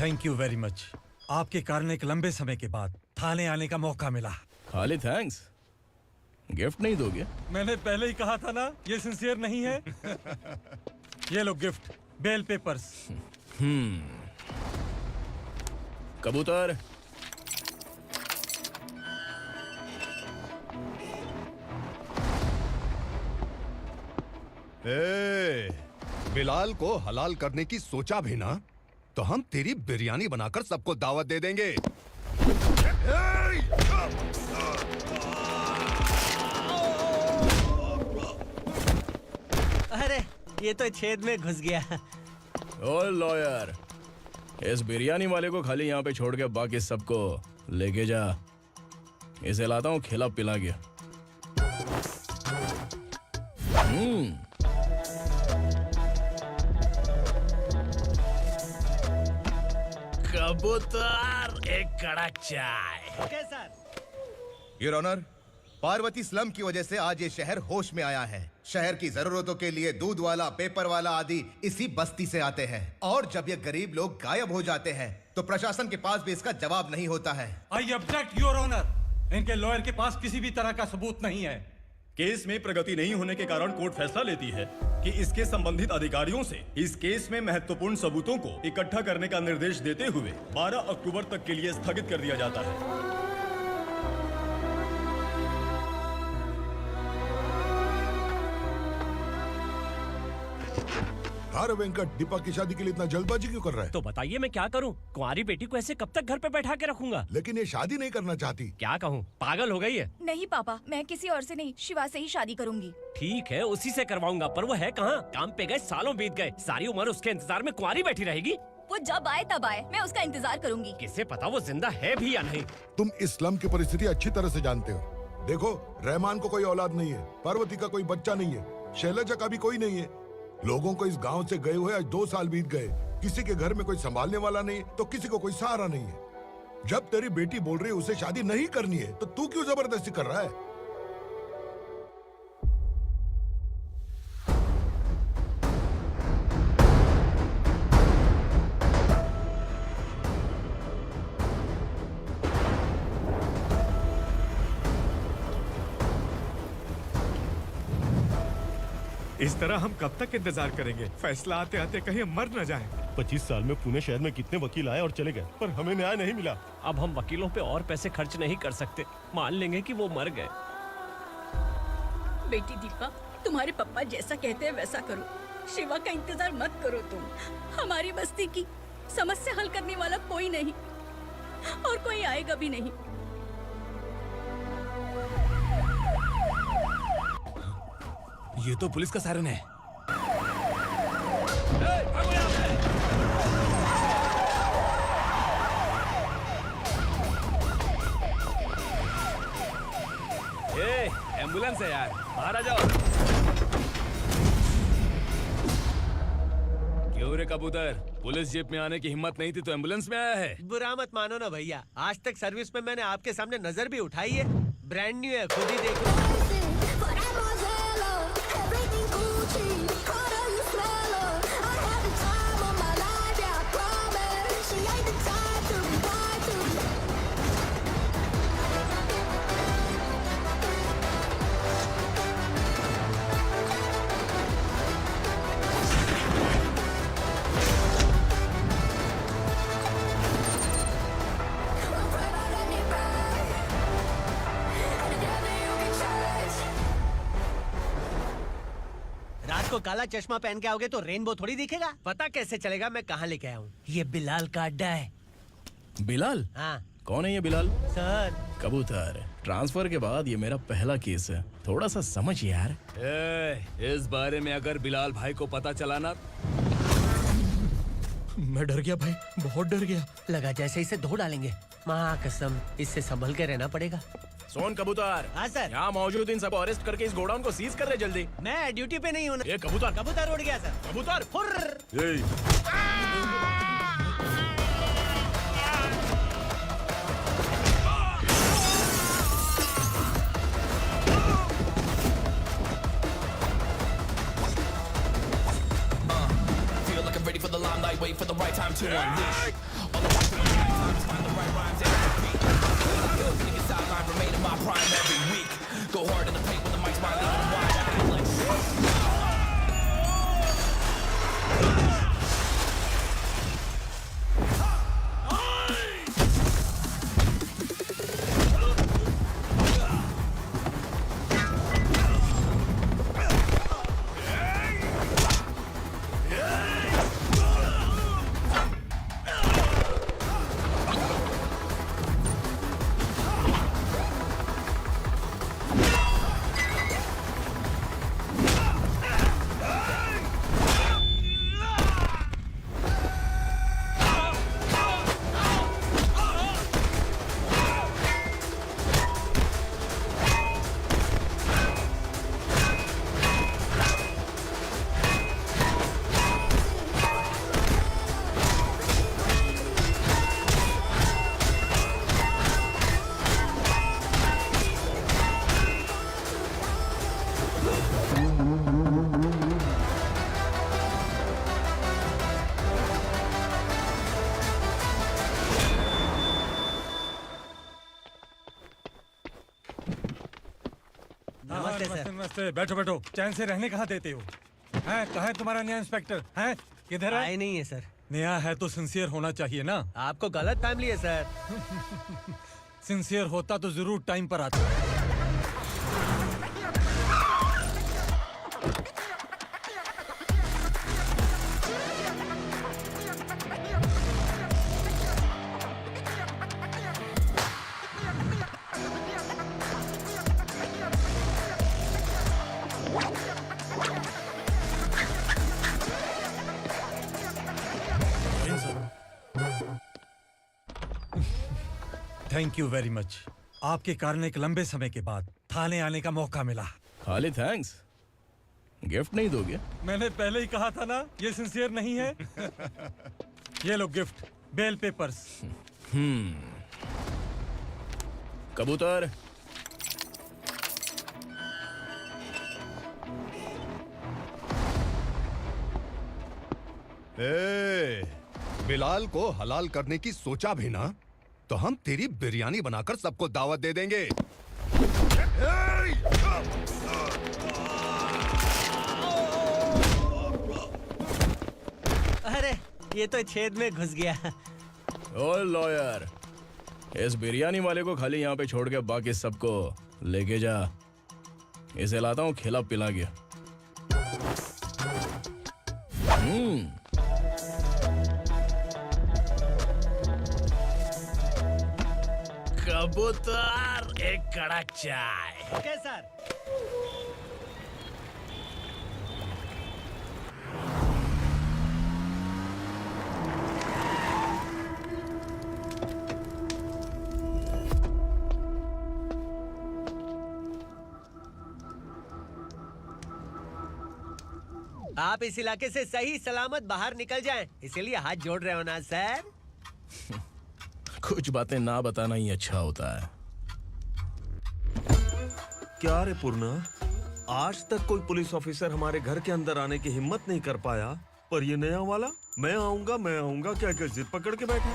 Thank you very much. आपके कारण एक लंबे समय के बाद थाने आने का मौका मिला। खाली थैंक्स, गिफ्ट नहीं दोगे? मैंने पहले ही कहा था ना, ये सिंसियर नहीं है। ये लो गिफ्ट, बेल पेपर्स। कबूतर, बिलाल को हलाल करने की सोचा भी ना, तो हम तेरी बिरयानी बनाकर सबको दावत दे देंगे। अरे ये तो छेद में घुस गया। ओ लॉयर, इस बिरयानी वाले को खाली यहाँ पे छोड़ के बाकी सबको लेके जा। इसे लाता हूँ खिला पिला के। कबूतर, एक कड़क चाय। Okay sir. Your honour, Parvati slum की वजह से आज ये शहर होश में आया है। शहर की जरूरतों के लिए दूध वाला, पेपर वाला आदि इसी बस्ती से आते हैं, और जब ये गरीब लोग गायब हो जाते हैं तो प्रशासन के पास भी इसका जवाब नहीं होता है। I object your honour. इनके लॉयर के पास किसी भी तरह का सबूत नहीं है। केस में प्रगति नहीं होने के कारण कोर्ट फैसला लेती है कि इसके संबंधित अधिकारियों से इस केस में महत्वपूर्ण सबूतों को इकट्ठा करने का निर्देश देते हुए 12 अक्टूबर तक के लिए स्थगित कर दिया जाता है। अरे वेंकट, दीपक की शादी के लिए इतना जल्दबाजी क्यों कर रहा है? तो बताइए मैं क्या करूं? कुंवारी बेटी को ऐसे कब तक घर पे बैठा के रखूंगा? लेकिन ये शादी नहीं करना चाहती। क्या कहूं, पागल हो गई है। नहीं पापा, मैं किसी और से नहीं, शिवा से ही शादी करूंगी। ठीक है, उसी से करवाऊंगा, पर वो है कहाँ? काम पे गए, सालों बीत गए, सारी उम्र उसके इंतजार में कुंवारी बैठी रहेगी। वो जब आए तब आए, मैं उसका इंतजार करूंगी। किसे पता वो जिंदा है भी या नहीं। तुम इस्लाम की परिस्थिति अच्छी तरह से जानते हो। देखो, रहमान को कोई औलाद नहीं है, पार्वती का कोई बच्चा नहीं है, शैलजा का भी कोई नहीं है। लोगों को इस गांव से गए हुए आज 2 साल बीत गए। किसी के घर में कोई संभालने वाला नहीं, तो किसी को कोई सहारा नहीं है। जब तेरी बेटी बोल रही है उसे शादी नहीं करनी है, तो तू क्यों जबरदस्ती कर रहा है? इस तरह हम कब तक इंतजार करेंगे? फैसला आते आते कहीं हम मर न जाएं। 25 साल में पुणे शहर में कितने वकील आए और चले गए, पर हमें न्याय नहीं मिला। अब हम वकीलों पे और पैसे खर्च नहीं कर सकते। मान लेंगे कि वो मर गए। बेटी दीपा, तुम्हारे पापा जैसा कहते हैं वैसा करो। शिवा का इंतजार मत करो तुम। हमारी बस्ती की समस्या हल करने वाला कोई नहीं, और कोई आएगा भी नहीं। ये तो पुलिस का सायरन है। एम्बुलेंस है यार, बाहर आ जाओ। क्यों रे कबूतर, पुलिस जीप में आने की हिम्मत नहीं थी तो एम्बुलेंस में आया है? बुरा मत मानो ना भैया, आज तक सर्विस में मैंने आपके सामने नजर भी उठाई है। ब्रांड न्यू है, खुद ही देखो। रात को काला चश्मा पहन के आओगे तो रेनबो थोड़ी दिखेगा। पता कैसे चलेगा मैं कहाँ लेके आया हूँ? ये बिलाल का अड्डा है। बिलाल? हाँ। कौन है ये बिलाल? सर, कबूतर, ट्रांसफर के बाद ये मेरा पहला केस है, थोड़ा सा समझ यार। इस बारे में अगर बिलाल भाई को पता चला ना। मैं डर गया भाई, बहुत डर गया। लगा जैसे इसे धो डालेंगे। माँ कसम, इससे संभल के रहना पड़ेगा। सोन कबूतर। हाँ सर। यहाँ मौजूद इन सबको अरेस्ट करके इस गोडाउन को सीज कर रहे जल्दी। मैं ड्यूटी पे नहीं हूँ। ये कबूतर। कबूतर उड़ गया सर। कबूतर। Feel like I'm ready for the limelight, wait for the right time to unleash. All नमस्ते सर। नमस्ते। बैठो बैठो, चैन से रहने कहाँ देते हो? हैं, कहाँ है तुम्हारा नया इंस्पेक्टर? हैं, किधर है? आए नहीं है सर। नया है तो सिंसियर होना चाहिए ना। आपको गलत फैमिली है सर। सिंसियर होता तो जरूर टाइम पर आता। Thank you very much. आपके कारण एक लंबे समय के बाद थाने आने का मौका मिला। खाली थैंक्स, गिफ्ट नहीं दोगे? मैंने पहले ही कहा था ना, ये सिंसियर नहीं है। ये लो गिफ्ट, बेल पेपर्स। कबूतर। बिलाल को हलाल करने की सोचा भी ना, तो हम तेरी बिरयानी बनाकर सबको दावत दे देंगे। अरे ये तो छेद में घुस गया। ओ लॉयर, इस बिरयानी वाले को खाली यहाँ पे छोड़ के बाकी सबको लेके जा। इसे लाता हूँ खिला पिला के। कबूतर, एक कड़क चाय। Okay sir. आप इस इलाके से सही सलामत बाहर निकल जाएं, इसीलिए हाथ जोड़ रहे हो ना सर। कुछ बातें ना बताना ही अच्छा होता है। क्या रे पूर्णा, आज तक कोई पुलिस ऑफिसर हमारे घर के अंदर आने की हिम्मत नहीं कर पाया, पर ये नया वाला मैं आऊंगा क्या क्या जिद पकड़ के बैठा।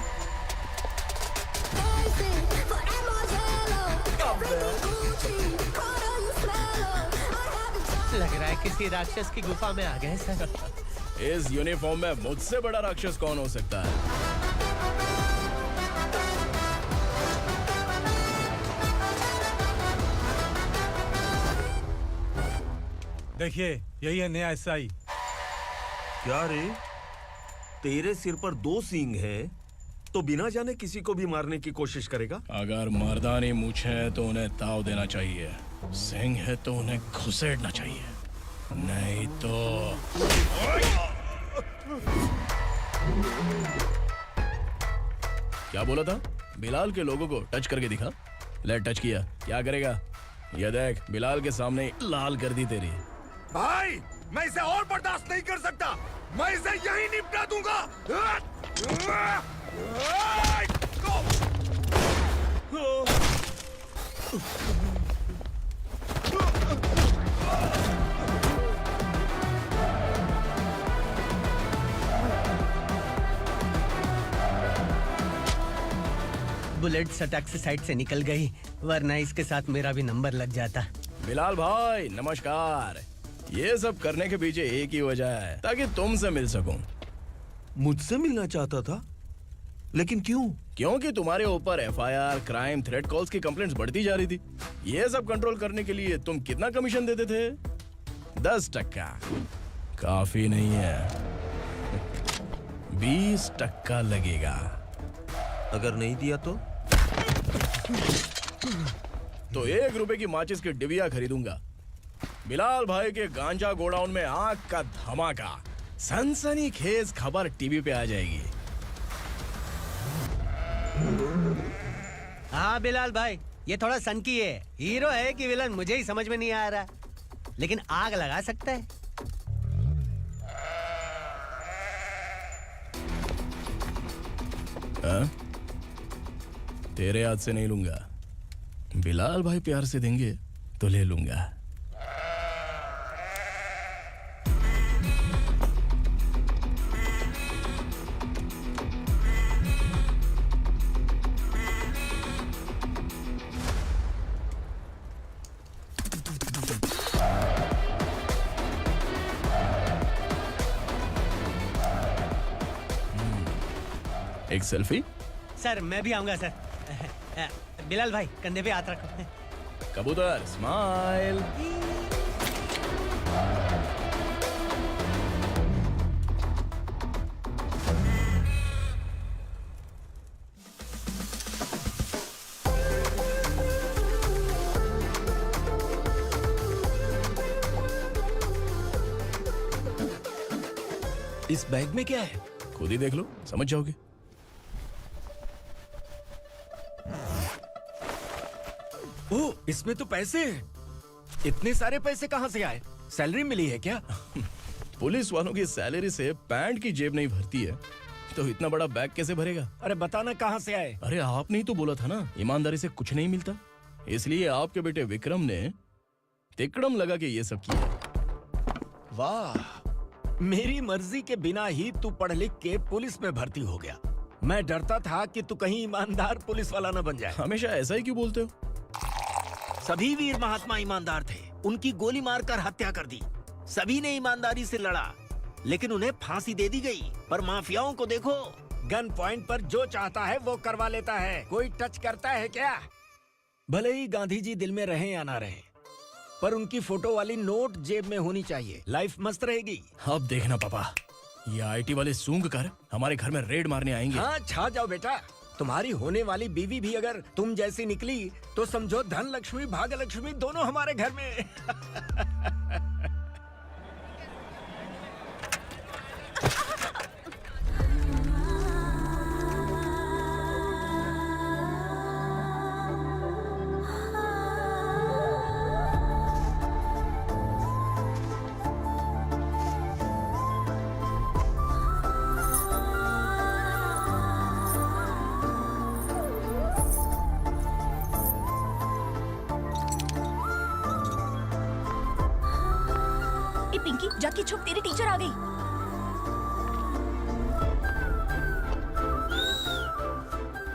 लग रहा है किसी राक्षस की गुफा में आ गए सर। इस यूनिफॉर्म में मुझसे बड़ा राक्षस कौन हो सकता है? देखिए, यही है नया एसआई। क्या रे, तेरे सिर पर 2 सींग है तो बिना जाने किसी को भी मारने की कोशिश करेगा? अगर मर्दानी मूछें हैं तो उन्हें ताव देना चाहिए, सिंह है तो उन्हें घुसेड़ना चाहिए, नहीं तो। क्या बोला था? बिलाल के लोगों को टच करके दिखा। ले टच किया, क्या करेगा? ये देख, बिलाल के सामने ही लाल कर दी तेरी। भाई, मैं इसे और बर्दाश्त नहीं कर सकता। मैं इसे यहीं निपटा दूंगा। बुलेट सटक से साइड से निकल गई, वरना इसके साथ मेरा भी नंबर लग जाता। बिलाल भाई नमस्कार। ये सब करने के पीछे एक ही वजह है, ताकि तुमसे मिल सकूं। मुझसे मिलना चाहता था, लेकिन क्यों? क्योंकि तुम्हारे ऊपर एफआईआर, क्राइम, थ्रेट कॉल्स की कंप्लेंट्स बढ़ती जा रही थी। ये सब कंट्रोल करने के लिए तुम कितना कमीशन देते थे? 10%। काफी नहीं है, 20% लगेगा। अगर नहीं दिया तो 1 रुपए की माचिस की डिबिया खरीदूंगा। बिलाल भाई के गांजा गोडाउन में आग का धमाका, सनसनीखेज खबर टीवी पे आ जाएगी। हाँ बिलाल भाई, ये थोड़ा सनकी है। हीरो है कि विलन मुझे ही समझ में नहीं आ रहा, लेकिन आग लगा सकता है। तेरे हाथ से नहीं लूंगा, बिलाल भाई प्यार से देंगे तो ले लूंगा। एक सेल्फी। सर मैं भी आऊंगा सर। बिलाल भाई कंधे पे हाथ रखो। कबूतर स्माइल। इस बैग में क्या है? खुद ही देख लो, समझ जाओगे। ओ, इसमें तो पैसे हैं। इतने सारे पैसे कहाँ से आए? सैलरी मिली है क्या? पुलिस वालों की सैलरी से पैंट की जेब नहीं भरती है, तो इतना बड़ा बैग कैसे भरेगा? अरे बताना कहाँ से आए? अरे आपने ही तो बोला था ना, ईमानदारी से कुछ नहीं मिलता, इसलिए आपके बेटे विक्रम ने तिकड़म लगा के ये सब किया। वाह, मेरी मर्जी के बिना ही तू पढ़ लिख के पुलिस में भर्ती हो गया। मैं डरता था कि तू कहीं ईमानदार पुलिस वाला न बन जाए। हमेशा ऐसा ही क्यों बोलते हो? सभी वीर महात्मा ईमानदार थे, उनकी गोली मारकर हत्या कर दी। सभी ने ईमानदारी से लड़ा, लेकिन उन्हें फांसी दे दी गई। पर माफियाओं को देखो, गन पॉइंट पर जो चाहता है वो करवा लेता है। कोई टच करता है क्या? भले ही गांधी जी दिल में रहे या ना रहे, पर उनकी फोटो वाली नोट जेब में होनी चाहिए। लाइफ मस्त रहेगी। अब देखना पापा, ये आईटी वाले सूंघ कर हमारे घर में रेड मारने आएंगे। हाँ, छा जाओ बेटा। तुम्हारी होने वाली बीवी भी अगर तुम जैसी निकली तो समझो धन लक्ष्मी भाग्य लक्ष्मी दोनों हमारे घर में। पिंकी जाके छुप, तेरी टीचर आ गई।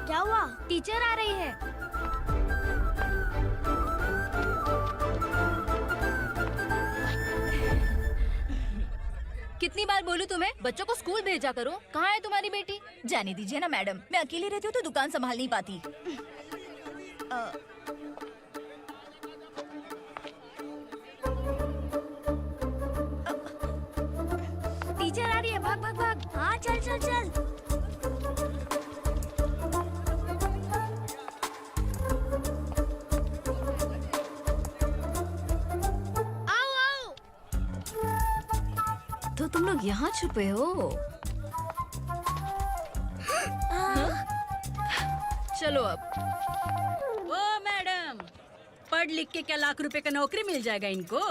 क्या हुआ? टीचर आ रही है। कितनी बार बोलूं तुम्हें, बच्चों को स्कूल भेजा करो। कहाँ है तुम्हारी बेटी? जाने दीजिए ना मैडम, मैं अकेली रहती हूँ तो दुकान संभाल नहीं पाती। टीचर आ रही है, भाग भाग भाग। हाँ चल चल चल। आओ आओ। तो तुम लोग यहाँ छुपे हो? चलो अब। ओ मैडम, पढ़ लिख के क्या लाख रुपए का नौकरी मिल जाएगा इनको?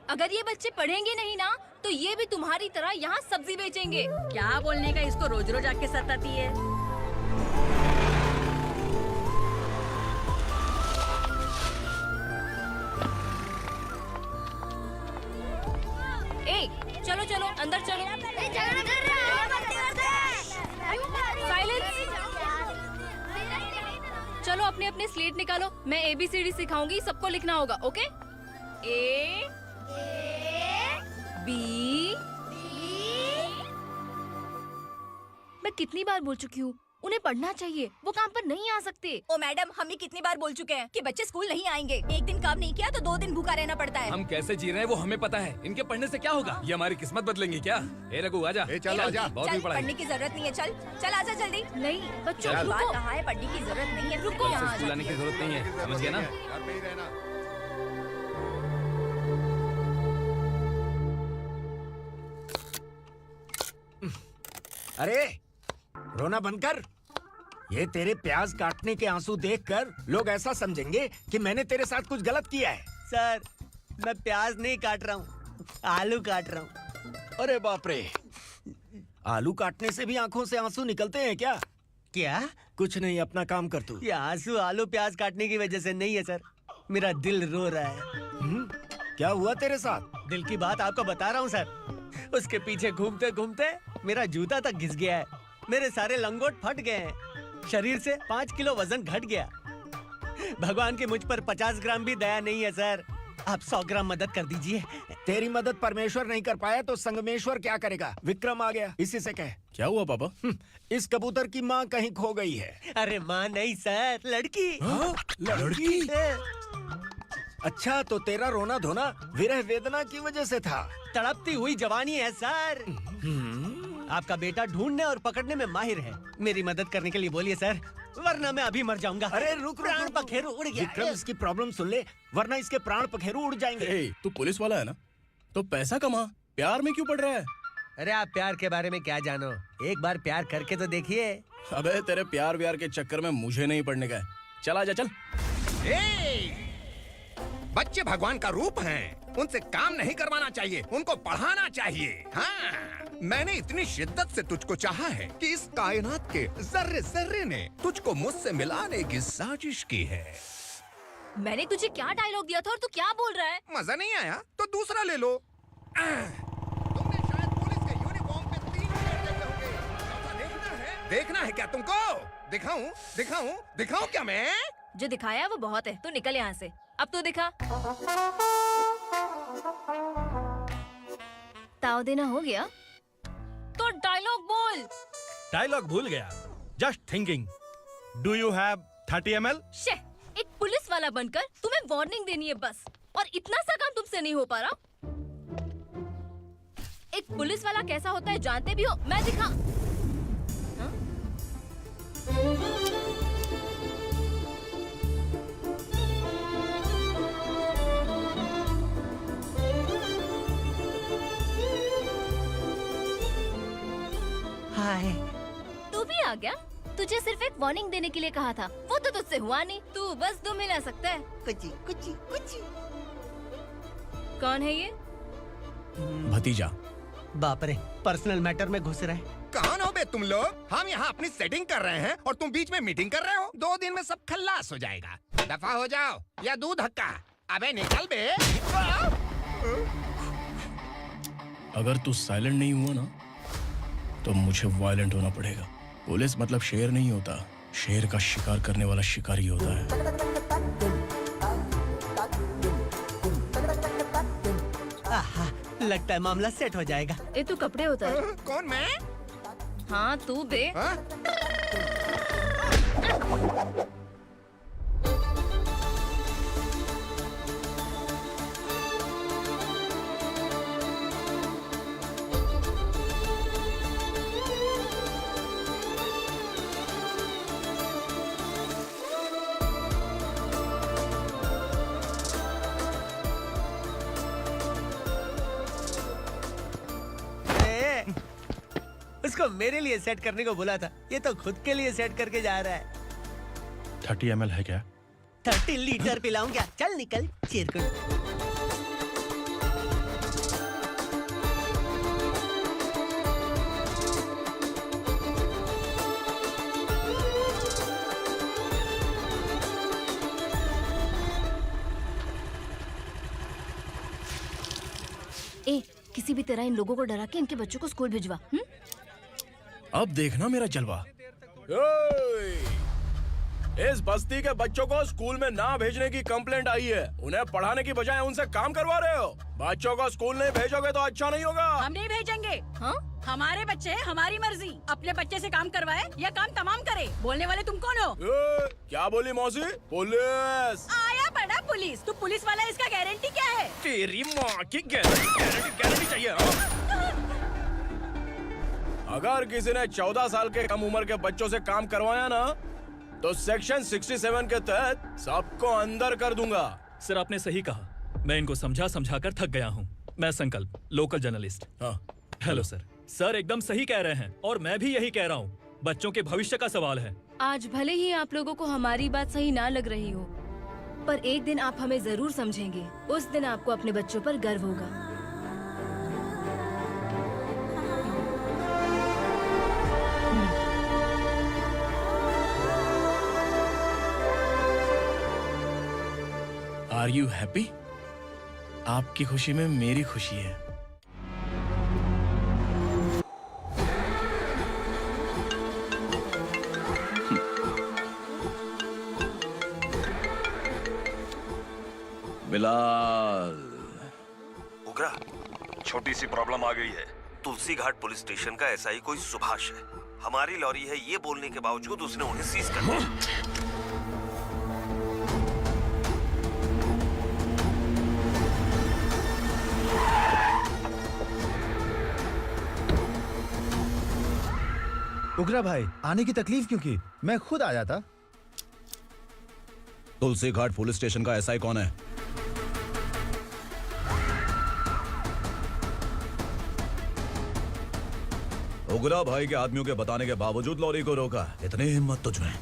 अगर ये बच्चे पढ़ेंगे नहीं ना, तो ये भी तुम्हारी तरह यहाँ सब्जी बेचेंगे। क्या बोलने का, इसको रोज रोज आके सताती है। ए, चलो चलो अंदर चलो। झगड़ा कर रहे साइलेंस। चलो अपने अपने स्लेट निकालो, मैं ABCD सिखाऊंगी, सबको लिखना होगा। ओके? A B। मैं कितनी बार बोल चुकी हूँ, उन्हें पढ़ना चाहिए, वो काम पर नहीं आ सकते। ओ मैडम, हम ही कितनी बार बोल चुके हैं कि बच्चे स्कूल नहीं आएंगे। एक दिन काम नहीं किया तो 2 दिन भूखा रहना पड़ता है। हम कैसे जी रहे हैं वो हमें पता है, इनके पढ़ने से क्या होगा? ये हमारी किस्मत बदलेंगी क्या? ए रघु आजा। चल आजा। बहुत ही पढ़ाई। पढ़ने की जरूरत नहीं है, चल चल आजा जल्दी। नहीं बच्चों चल। रुको। कहा है पढ़ने की जरूरत नहीं है, रुको। कल से स्कूल आने की जरूरत नहीं है, समझ गया ना? घर पे ही रहना। अरे रोना बंद कर। ये तेरे प्याज काटने के आंसू देखकर लोग ऐसा समझेंगे कि मैंने तेरे साथ कुछ गलत किया है। सर, मैं प्याज नहीं काट रहा हूँ, आलू काट रहा हूँ। अरे बाप रे, आलू काटने से भी आंखों से आंसू निकलते हैं क्या? क्या? कुछ नहीं, अपना काम कर तू। ये आंसू आलू प्याज काटने की वजह से नहीं है सर, मेरा दिल रो रहा है। क्या हुआ तेरे साथ? दिल की बात आपको बता रहा हूँ सर। उसके पीछे घूमते घूमते मेरा जूता तक घिस गया है, मेरे सारे लंगोट फट गए हैं, शरीर से 5 किलो वजन घट गया। भगवान की मुझ पर 50 ग्राम भी दया नहीं है सर। आप 100 ग्राम मदद कर दीजिए। तेरी मदद परमेश्वर नहीं कर पाया तो संगमेश्वर क्या करेगा? विक्रम आ गया, इसी से कह। क्या हुआ पापा? इस कबूतर की माँ कहीं खो गई है। अरे माँ नहीं सर, लड़की। लड़की? अच्छा, तो तेरा रोना धोना विरह वेदना की वजह से था। तड़पती हुई जवानी है सर। आपका बेटा ढूंढने और पकड़ने में माहिर है। मेरी मदद करने के लिए बोलिए सर, वरना मैं अभी मर जाऊंगा। अरे रुक प्राण पखेरु उड़ गया। विक्रम, इसकी प्रॉब्लम सुन ले, वरना इसके प्राण पखेरु उड़ जाएंगे। तू पुलिस वाला है ना, तो पैसा कमा, प्यार में क्यों पड़ रहा है? अरे आप प्यार के बारे में क्या जानो, एक बार प्यार करके तो देखिए। अबे तेरे प्यार व्यार के चक्कर में मुझे नहीं पड़ने का है। चल आजा चल। बच्चे भगवान का रूप हैं, उनसे काम नहीं करवाना चाहिए, उनको पढ़ाना चाहिए। हाँ, मैंने इतनी शिद्दत से तुझको चाहा है कि इस कायनात के जर्रे जर्रे ने तुझको मुझसे मिलाने की साजिश की है। मैंने तुझे क्या डायलॉग दिया था और तू क्या बोल रहा है? मजा नहीं आया तो दूसरा ले लो। तुमने शायद पुलिस के यूनिफॉर्म पे 3 मिनट देखे होंगे। ऐसा देखना है क्या तुमको? दिखाऊं क्या मैं? जो दिखाया वो बहुत है, तू निकल यहाँ से। अब तो दिखा। ताव देना हो गया तो डायलॉग बोल। डायलॉग भूल गया। Just thinking. Do you have 30 ml? शे, एक पुलिस वाला बनकर तुम्हें वार्निंग देनी है बस, और इतना सा काम तुमसे नहीं हो पा रहा। एक पुलिस वाला कैसा होता है जानते भी हो? मैं दिखा। हाँ? हाय। तू भी आ गया? तुझे सिर्फ एक वार्निंग देने के लिए कहा था, वो तो तुझसे हुआ नहीं। तू बस दुम हिला सकता है। कुछ। कौन है ये? भतीजा। बाप रे, पर्सनल मैटर में घुस रहे। कौन हो बे तुम लोग? हम यहाँ अपनी सेटिंग कर रहे हैं और तुम बीच में मीटिंग कर रहे हो। 2 दिन में सब खल्लास हो जाएगा। दफा हो जाओ या दूध हक्का। अबे निकल बे। अगर तू साइलेंट नहीं हुआ ना तो मुझे वायलेंट होना पड़ेगा। पुलिस मतलब शेर नहीं होता, शेर का शिकार करने वाला शिकारी होता है। आहा, लगता है मामला सेट हो जाएगा। ये तू कपड़े उतार। कौन मैं? हाँ तू बे। उसको मेरे लिए सेट करने को बोला था, ये तो खुद के लिए सेट करके जा रहा है। 30 ml है क्या? 30 लीटर पिलाऊं क्या? चल निकल चिरकुट। ए, किसी भी तरह इन लोगों को डरा के इनके बच्चों को स्कूल भिजवा। अब देखना मेरा जलवा। इस बस्ती के बच्चों को स्कूल में ना भेजने की कंप्लेंट आई है। उन्हें पढ़ाने की बजाय उनसे काम करवा रहे हो। बच्चों को स्कूल नहीं भेजोगे तो अच्छा नहीं होगा। हम नहीं भेजेंगे। हाँ? हमारे बच्चे हमारी मर्जी। अपने बच्चे से काम करवाए या काम तमाम करे। बोलने वाले तुम कौन हो? क्या बोली मौसी? पुलिस आया बड़ा पुलिस। तू पुलिस वाला, इसका गारंटी क्या है? तेरी माँ की गारंटी चाहिए। अगर किसी ने 14 साल के कम उम्र के बच्चों से काम करवाया ना तो सेक्शन 67 के तहत सबको अंदर कर दूंगा। सर आपने सही कहा। मैं इनको समझा कर थक गया हूँ। मैं संकल्प, लोकल जर्नलिस्ट। हाँ। Hello sir. सर एकदम सही कह रहे हैं और मैं भी यही कह रहा हूँ। बच्चों के भविष्य का सवाल है। आज भले ही आप लोगों को हमारी बात सही ना लग रही हो, पर एक दिन आप हमें जरूर समझेंगे। उस दिन आपको अपने बच्चों पर गर्व होगा। Are you happy? आपकी खुशी में मेरी खुशी है। बिलाल, उगरा, छोटी सी प्रॉब्लम आ गई है। तुलसी घाट पुलिस स्टेशन का एसआई कोई सुभाष है। हमारी लॉरी है ये बोलने के बावजूद उसने उन्हें सीज कर दिया। उगरा भाई, आने की तकलीफ क्यों की? मैं खुद आ जाता। तुलसी घाट पुलिस स्टेशन का एसआई कौन है? उगरा भाई के आदमियों के बताने के बावजूद लॉरी को रोका। इतनी हिम्मत तुझमें?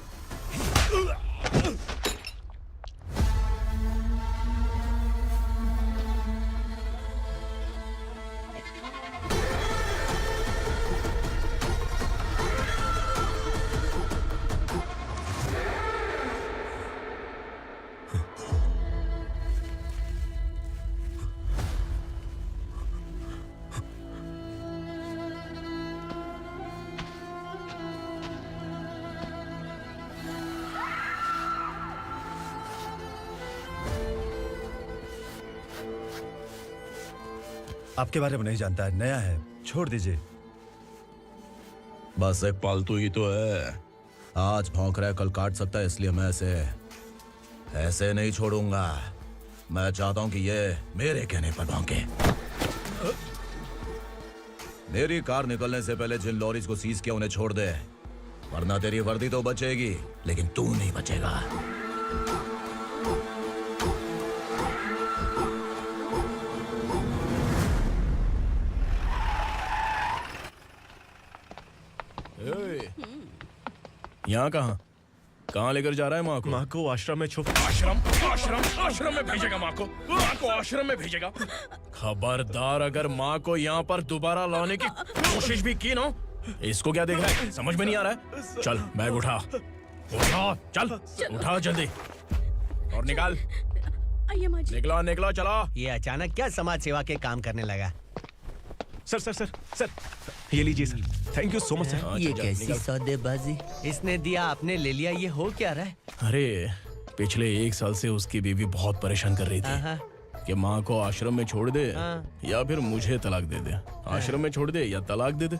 आपके बारे में नहीं जानता है, नया है, छोड़ दीजिए। बस एक पालतू ही तो है। आज भौंक रहा है, कल काट सकता है, इसलिए मैं ऐसे नहीं छोड़ूंगा। मैं चाहता हूं कि ये मेरे कहने पर भौंके। मेरी कार निकलने से पहले जिन लॉरीज को सीज किया उन्हें छोड़ दे, वरना तेरी वर्दी तो बचेगी लेकिन तू नहीं बचेगा। यहाँ कहाँ लेकर जा रहा है माँ को? माँ को आश्रम में छुप। आश्रम में भेजेगा माँ को? माँ को आश्रम में भेजेगा? खबरदार, अगर माँ को यहाँ पर दोबारा लाने की कोशिश भी की ना, इसको क्या देख रहा है? समझ में नहीं आ रहा है? चल बैग उठा, चल उठा जल्दी और निकाल। निकला चला। ये अचानक क्या समाज सेवा के काम करने लगा? सर, ये लीजिए sir. Thank you so much sir. ये कैसी सौदेबाजी? इसने दिया, आपने ले लिया, ये हो क्या रहा है? अरे पिछले 1 साल से उसकी बीवी बहुत परेशान कर रही थी कि माँ को आश्रम में छोड़ दे या फिर मुझे तलाक दे दे। आश्रम में छोड़ दे या तलाक दे दे।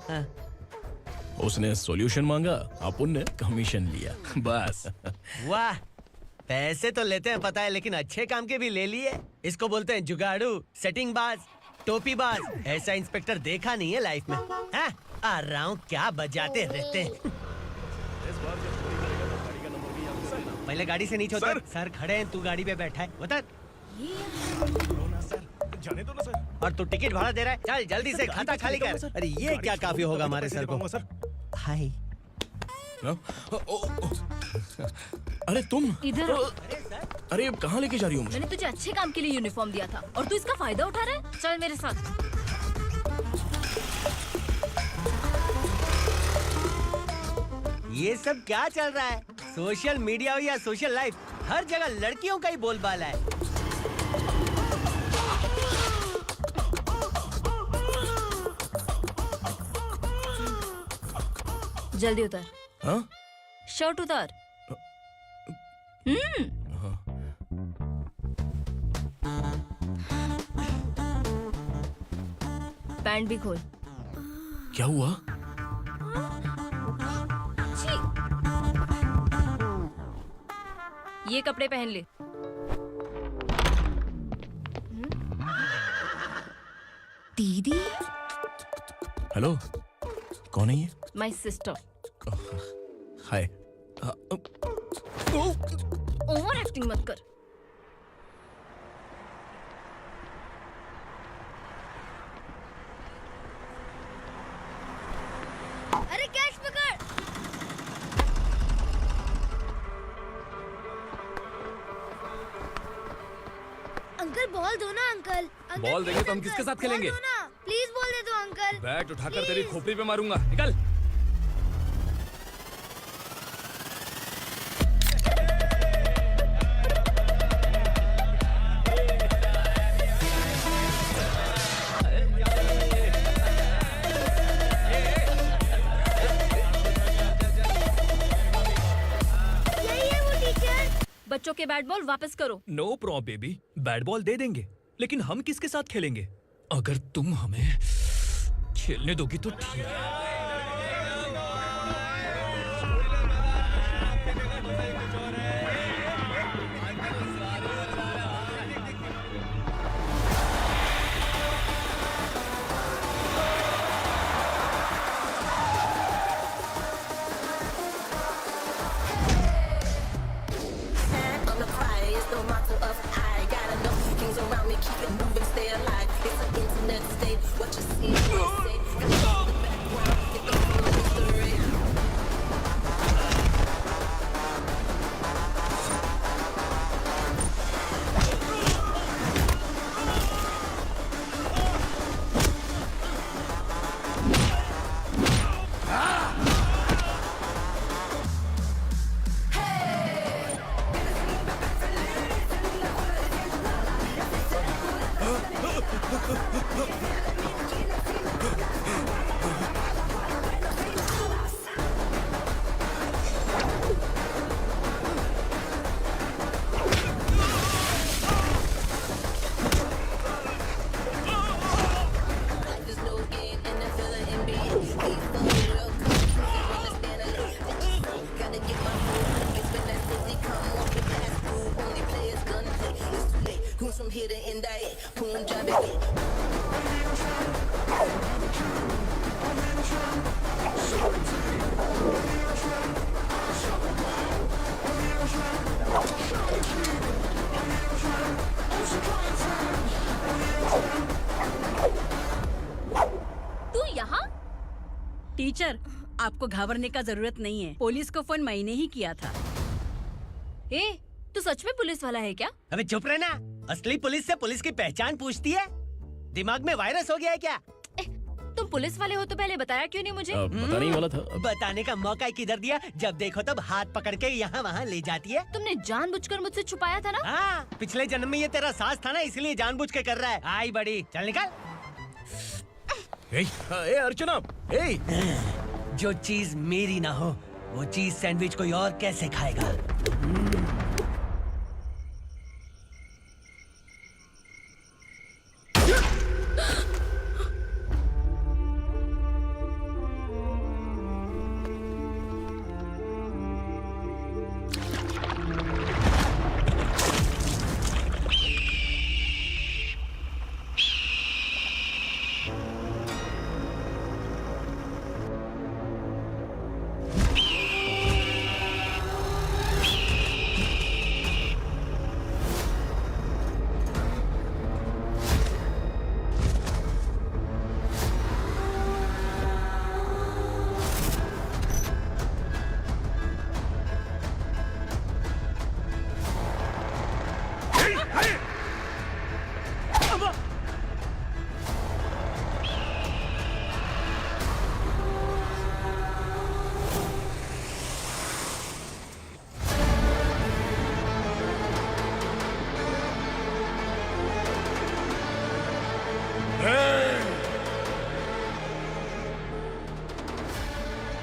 उसने सॉल्यूशन मांगा, अपन ने कमीशन लिया, बस। वाह, पैसे तो लेते हैं पता है, लेकिन अच्छे काम के भी ले लिए। इसको बोलते हैं जुगाड़ू, सेटिंग बाज, टोपी बाज। ऐसा इंस्पेक्टर देखा नहीं है लाइफ में। हाँ? आ रहा हूँ, क्या बजाते रहते हैं। पहले गाड़ी से नीचे उतर। सर खड़े हैं, तू गाड़ी पे बैठा है, उतर। जाने दो ना सर। और तू टिकट भाड़ा दे रहा है? चल जल्दी से खाता खाली कर। अरे ये क्या काफी होगा हमारे सर को? हाय। अरे तुम इधर। अरे कहाँ लेके जा रही हो मुझे? मैंने तुझे अच्छे काम के लिए यूनिफॉर्म दिया था और तू इसका फायदा उठा रहा है। चल मेरे साथ। ये सब क्या चल रहा है? सोशल मीडिया हो या सोशल लाइफ, हर जगह लड़कियों का ही बोलबाला है। जल्दी उतर। हाँ? शर्ट उतार। पैंट भी खोल। क्या हुआ? ये कपड़े पहन ले। दीदी। हेलो, कौन है ये? My sister. Hi. Over acting मत कर। अरे कैच पकड़। अंकल बॉल दो ना अंकल। बॉल देंगे तो हम किसके साथ खेलेंगे? प्लीज बॉल दे दो अंकल। बैट उठाकर तेरी खोपड़ी पे मारूंगा, निकल। बच्चों के बैट बॉल वापस करो। No problem baby, bat ball दे देंगे, लेकिन हम किसके साथ खेलेंगे? अगर तुम हमें खेलने दोगी तो ठीक है। टीचर, आपको घबराने का जरूरत नहीं है। पुलिस को फोन मैंने ही किया था। ए, तू सच में पुलिस वाला है क्या? अबे चुप रहना। असली पुलिस से पुलिस की पहचान पूछती है? दिमाग में वायरस हो गया है क्या? तुम पुलिस वाले हो तो पहले बताया क्यों नहीं मुझे? बताने ही वाला था। बताने का मौका किधर दिया? जब देखो तब हाथ पकड़ के यहाँ वहाँ ले जाती है। तुमने जानबूझकर मुझसे छुपाया था ना? हाँ, पिछले जन्म में ये तेरा सास था ना, इसलिए जानबूझ के कर रहा है। आई बड़ी, चल निकल। ए अर्चना, जो चीज मेरी ना हो वो चीज सैंडविच कोई और कैसे खाएगा?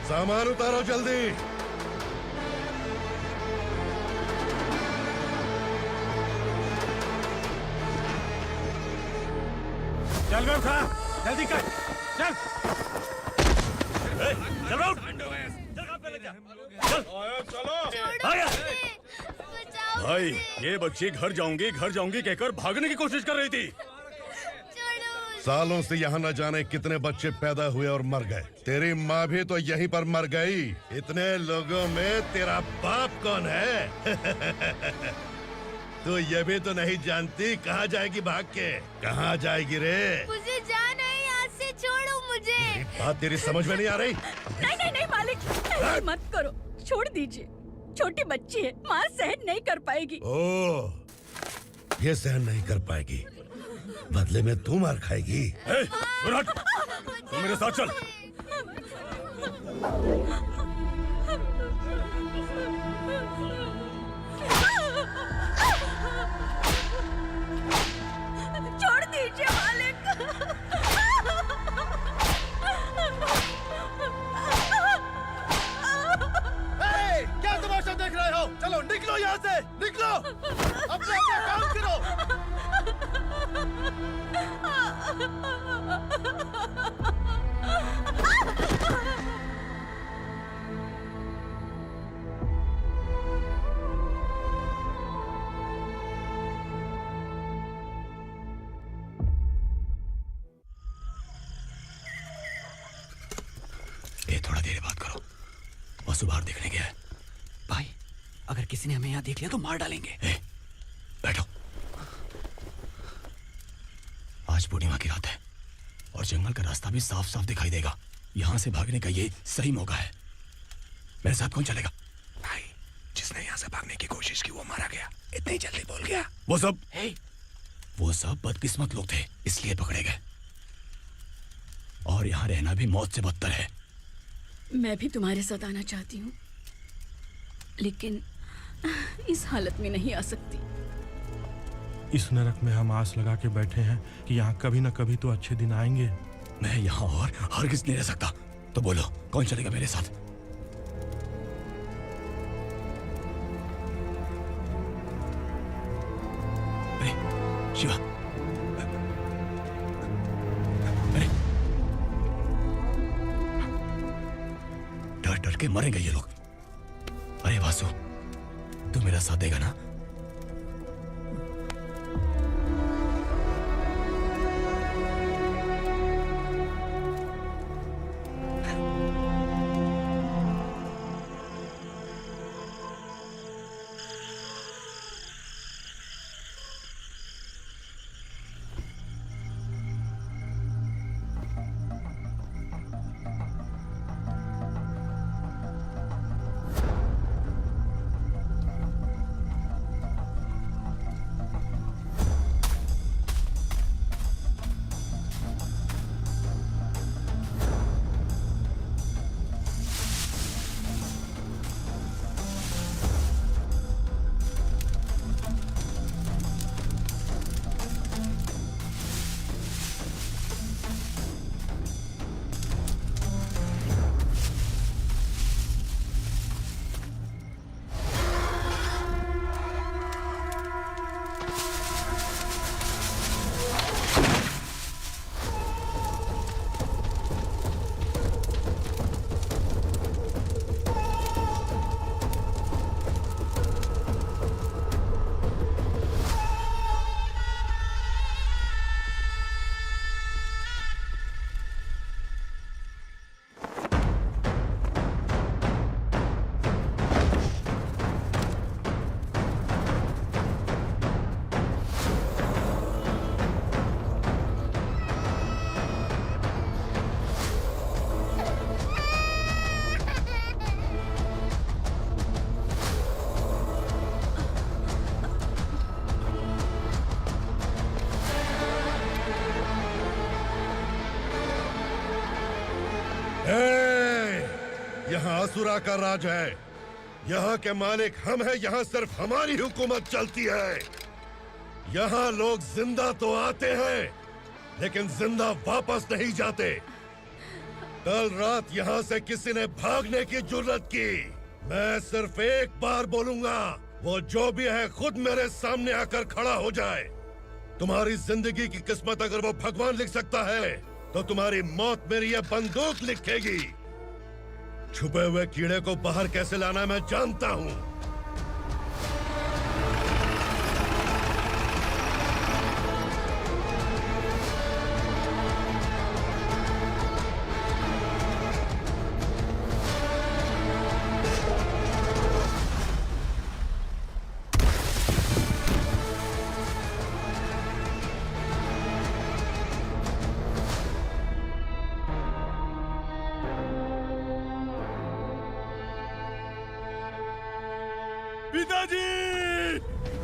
सामान उतारो जल्दी। चल बे उठा, जल्दी कर, चल। चल उठ, चलो। भाई, ये बच्ची घर जाऊंगी कहकर भागने की कोशिश कर रही थी। सालों से यहाँ न जाने कितने बच्चे पैदा हुए और मर गए। तेरी माँ भी तो यहीं पर मर गई। इतने लोगों में तेरा बाप कौन है? तू ये भी तो नहीं जानती कहाँ जाएगी भाग के? कहाँ जाएगी रे? मुझे जाना है, यहाँ से छोड़ो मुझे। बात तेरी समझ में नहीं आ रही? नहीं मालिक, ऐसे मत करो, छोड़ दीजिए। छोटी बच्ची है, माँ सहन नहीं कर पाएगी। ओह, ये सहन नहीं कर पाएगी, बदले में तू मार खाएगी। तू मेरे साथ चल। छोड़ दीजिए मालिक। क्या तमाशा देख रहे हो? चलो निकलो यहाँ से, निकलो। अपना काम करो। थोड़ा देर बात करो। वासु बाहर देखने गया है। भाई अगर किसी ने हमें यहाँ देख लिया तो मार डालेंगे। बैठो। आज पूर्णिमा की रात है और जंगल का रास्ता भी साफ साफ दिखाई देगा। यहाँ से भागने का ये सही मौका है। मेरे साथ कौन चलेगा? भाई जिसने यहाँ से भागने की कोशिश की वो मारा गया। इतनी जल्दी बोल गया। वो सब बदकिस्मत लोग थे इसलिए पकड़े गए। और यहाँ रहना भी मौत से बदतर है। मैं भी तुम्हारे साथ आना चाहती हूँ, लेकिन इस हालत में नहीं आ सकती। इस नरक में हम आस लगा के बैठे हैं कि यहाँ कभी न कभी तो अच्छे दिन आएंगे। मैं यहाँ और हरगिज़ नहीं रह सकता। तो बोलो कौन चलेगा मेरे साथ? अरे शिवा, अरे डर डर के मरेंगे ये लोग। अरे वासु, तू मेरा साथ देगा ना? यहाँ असुरा का राज है। यहाँ के मालिक हम हैं। यहाँ सिर्फ हमारी हुकूमत चलती है। यहाँ लोग जिंदा तो आते हैं लेकिन जिंदा वापस नहीं जाते। कल रात यहाँ से किसी ने भागने की जुर्रत की, मैं सिर्फ एक बार बोलूंगा, वो जो भी है खुद मेरे सामने आकर खड़ा हो जाए। तुम्हारी जिंदगी की किस्मत अगर वो भगवान लिख सकता है तो तुम्हारी मौत मेरी ये बंदूक लिखेगी। छुपे हुए कीड़े को बाहर कैसे लाना मैं जानता हूँ। पिताजी!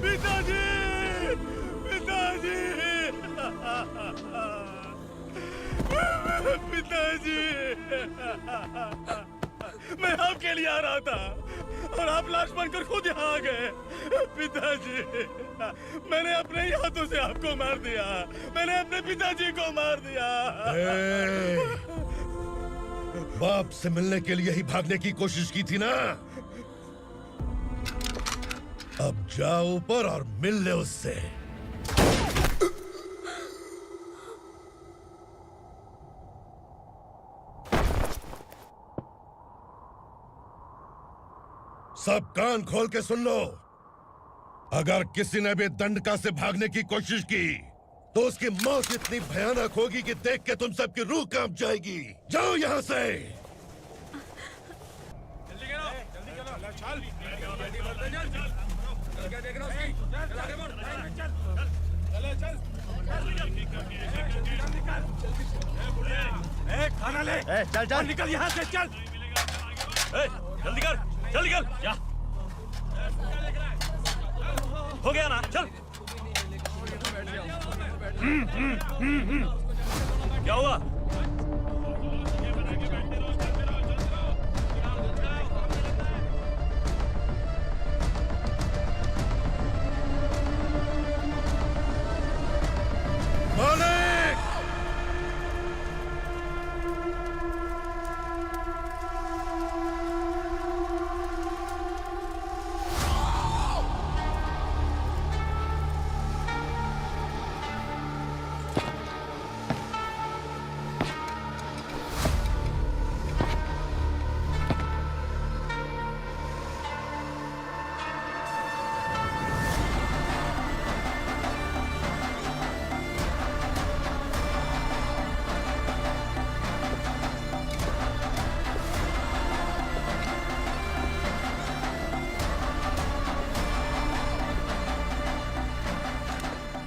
पिताजी! पिताजी! पिताजी! मैं आपके लिए आ रहा था और आप लाश बनकर खुद यहाँ आ गए। पिताजी, मैंने अपने ही हाथों से आपको मार दिया। मैंने अपने पिताजी को मार दिया। बाप से मिलने के लिए ही भागने की कोशिश की थी ना? अब जाओ ऊपर और मिल ले उससे। सब कान खोल के सुन लो। अगर किसी ने भी दंडका से भागने की कोशिश की तो उसकी मौत इतनी भयानक होगी कि देख के तुम सबकी रूह कांप जाएगी। जाओ यहाँ से। खाना ले। चल चल निकल यहाँ से, चल। जल्दी कर, जल्दी कर, जा। हो गया ना, चल। क्या हुआ?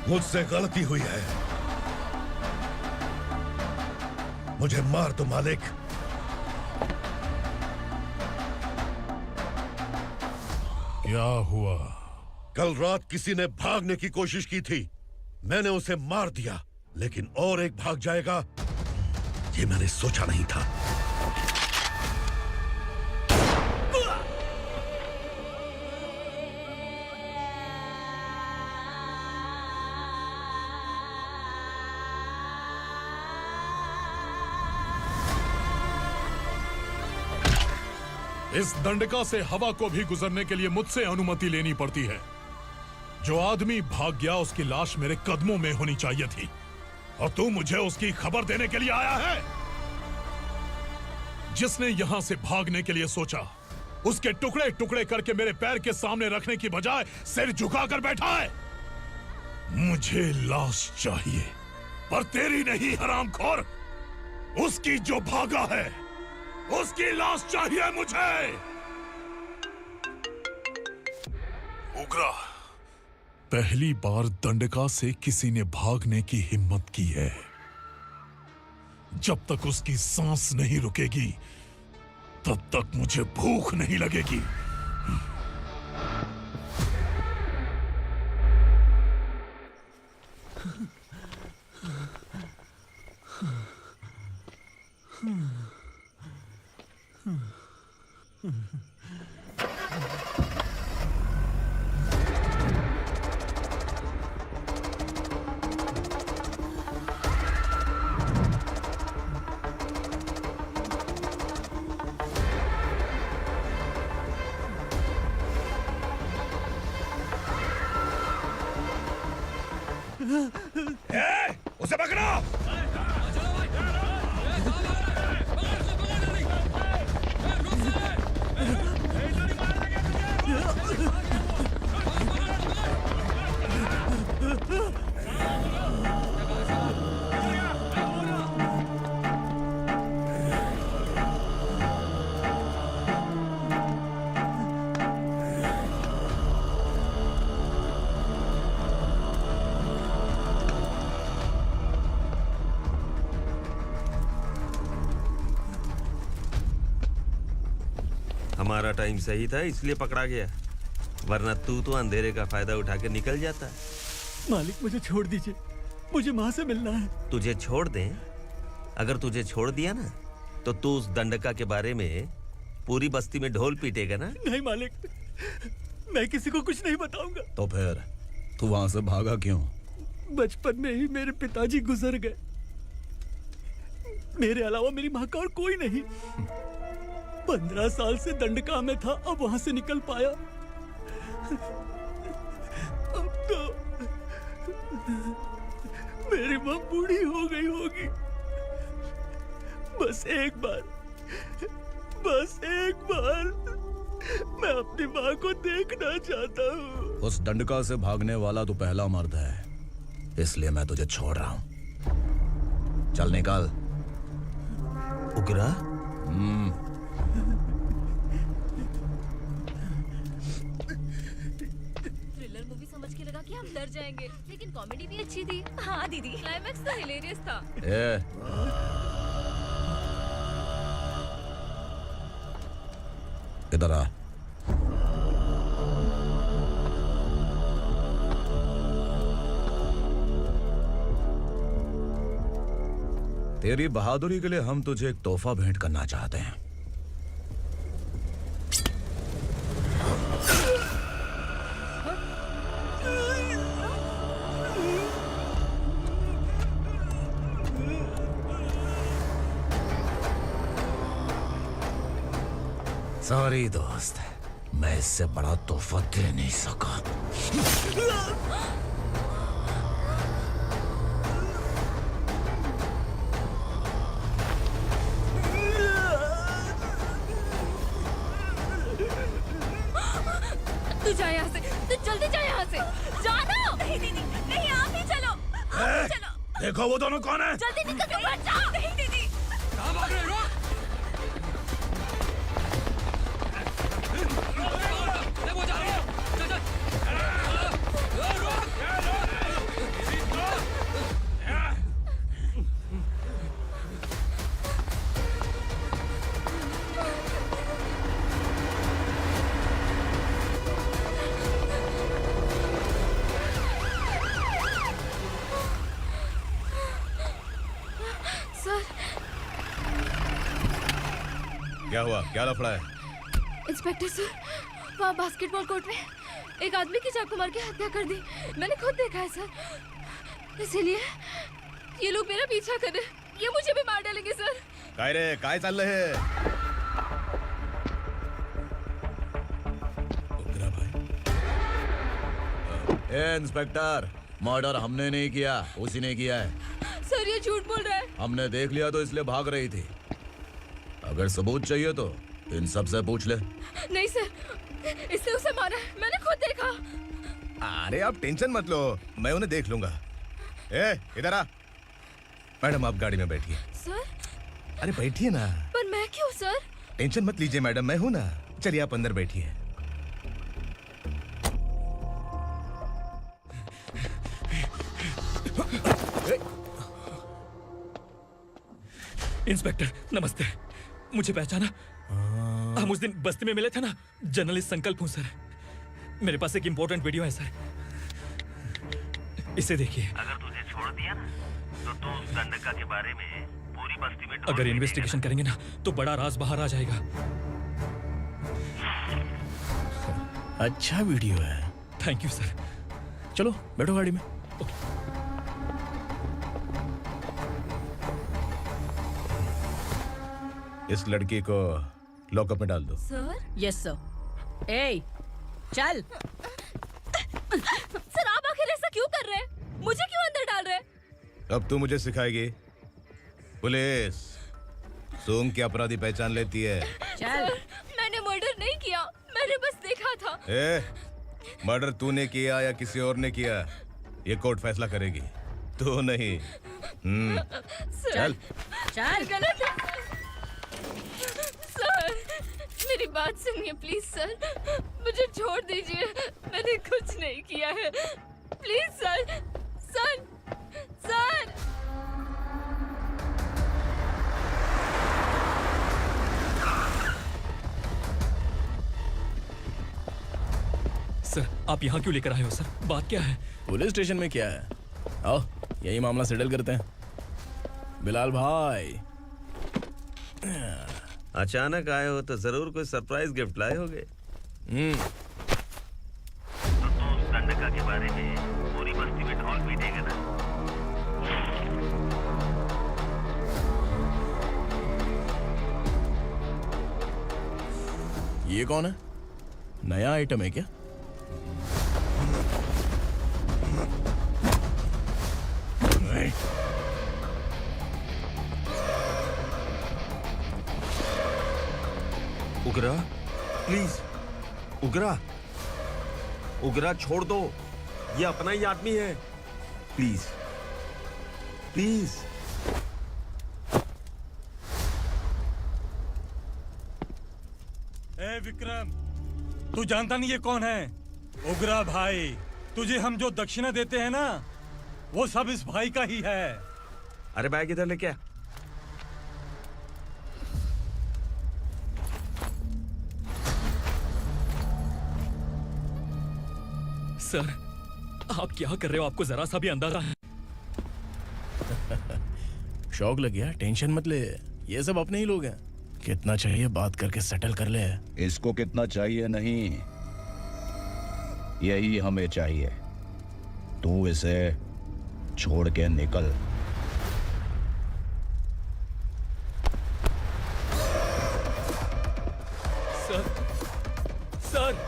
मुझसे गलती हुई है, मुझे मार दो मालिक। क्या हुआ? कल रात किसी ने भागने की कोशिश की थी, मैंने उसे मार दिया, लेकिन और एक भाग जाएगा ये मैंने सोचा नहीं था। इस दंडका से हवा को भी गुजरने के लिए मुझसे अनुमति लेनी पड़ती है। जो आदमी भाग गया उसकी लाश मेरे कदमों में होनी चाहिए थी, और तू मुझे उसकी खबर देने के लिए आया है। जिसने यहां से भागने के लिए सोचा, उसके टुकड़े टुकड़े करके मेरे पैर के सामने रखने की बजाय सिर झुकाकर बैठा है। मुझे लाश चाहिए, पर तेरी नहीं हरामखोर, उसकी जो भागा है उसकी लाश चाहिए मुझे। उग्रा, पहली बार दंडका से किसी ने भागने की हिम्मत की है। जब तक उसकी सांस नहीं रुकेगी तब तक मुझे भूख नहीं लगेगी। उसे पकड़ो। हमारा टाइम सही था इसलिए पकड़ा गया, वरना तू तो अंधेरे का फायदा उठा के निकल जाता। मालिक मुझे छोड़ दीजिए, मुझे माँ से मिलना है। तुझे छोड़ दें? अगर तुझे छोड़ दिया ना तो तू उस दंडका के बारे में पूरी बस्ती में ढोल पीटेगा ना। नहीं मालिक, मैं किसी को कुछ नहीं बताऊंगा। तो फिर तू वहां से भागा क्यों? बचपन में ही मेरे पिताजी गुजर गए, मेरे अलावा मेरी माँ का और कोई नहीं। 15 साल से दंडका में था, अब वहां से निकल पाया। अब तो मेरी माँ बूढ़ी हो गई होगी। बस एक बार मैं अपनी माँ को देखना चाहता हूँ। उस दंडका से भागने वाला तो पहला मर्द है, इसलिए मैं तुझे छोड़ रहा हूँ। चल निकल। उग्रा? लगा कि हम डर जाएंगे, लेकिन कॉमेडी भी अच्छी थी। हाँ दीदी, क्लाइमैक्स तो हिलेरियस था। इधर आ। तेरी बहादुरी के लिए हम तुझे एक तोहफा भेंट करना चाहते हैं। सॉरी दोस्त, मैं इससे बड़ा तोहफा दे नहीं सका। तू जा यहाँ से, तू जल्दी जा यहाँ से। जाना। नहीं दीदी, नहीं आप ही चलो, आप ही चलो। देखो वो दोनों कौन है? जल्दी निकल के मत जाओ। नहीं दीदी। कहाँ भाग रहे हो? वो जा रहे हो। चल चल। सर, क्या हुआ? क्या लफड़ा है? इंस्पेक्टर सर, वहाँ बास्केटबॉल कोर्ट में एक आदमी की चाकू मार के हत्या कर दी। मैंने खुद देखा है सर, इसीलिए ये लोग मेरा पीछा कर रहे हैं। ये मुझे भी मार डालेंगे सर। काय रे, काय चाललंय हे? ए इंस्पेक्टर, मर्डर हमने नहीं किया, उसी ने किया है। सर ये झूठ बोल रहा है। हमने देख लिया तो इसलिए भाग रही थी। अगर सबूत चाहिए तो इन सब से पूछ ले। नहीं सर, इसने उसे मारा है, मैंने खुद देखा। अरे आप टेंशन मत लो, मैं उन्हें देख लूंगा। ए इधर आ। मैडम आप गाड़ी में बैठिए। सर? अरे बैठिए ना। पर मैं क्यों सर? टेंशन मत लीजिए मैडम, मैं हूं ना। चलिए आप अंदर बैठिए। इंस्पेक्टर नमस्ते, मुझे पहचाना? हम उस दिन बस्ती में मिले थे ना। जर्नलिस्ट संकल्प हूँ सर। मेरे पास एक इम्पोर्टेंट वीडियो है सर, इसे देखिए। अगर तुझे छोड़ दिया ना तो तू उस गंडका के बारे में पूरी बस्ती में अगर इन्वेस्टिगेशन करेंगे ना तो बड़ा राज बाहर आ जाएगा। अच्छा वीडियो है। Thank you sir. चलो बैठो गाड़ी में। इस लड़की को लॉकअप में डाल दो। सर? Yes sir. ए चल। सर आप आखिर ऐसा क्यों कर रहे हैं? मुझे क्यों अंदर डाल रहे हैं? अब तू मुझे सिखाएगी? पुलिस सूंघ के अपराधी पहचान लेती है। चल। मैंने मर्डर नहीं किया, मैंने बस देखा था। मर्डर तूने किया या किसी और ने किया, ये कोर्ट फैसला करेगी, तू नहीं। चल चल। गलत है सर, मेरी बात सुनिए प्लीज सर, मुझे छोड़ दीजिए, मैंने कुछ नहीं किया है। Please sir, sir, sir. Sir आप यहाँ क्यों लेकर आए हो सर? बात क्या है? पुलिस स्टेशन में क्या है? आओ यही मामला सेटल करते हैं। बिलाल भाई अचानक आए हो तो जरूर कोई सरप्राइज गिफ्ट लाए होगे। तो तू उस गंडका के बारे में पूरी बस्ती में ढोल पीटेगा ना। ये कौन है? नया आइटम है क्या? उगरा प्लीज, उगरा, उगरा छोड़ दो, ये अपना ही आदमी है। Please please. ए विक्रम, तू जानता नहीं ये कौन है? उगरा भाई, तुझे हम जो दक्षिणा देते हैं ना, वो सब इस भाई का ही है। अरे बैग इधर लेके आ। सर, आप क्या कर रहे हो? आपको जरा सा भी अंदाजा है? शौक लग गया? टेंशन मत ले, ये सब अपने ही लोग हैं। कितना चाहिए बात करके सेटल कर ले। इसको कितना चाहिए नहीं, यही हमें चाहिए। तू इसे छोड़ के निकल। सर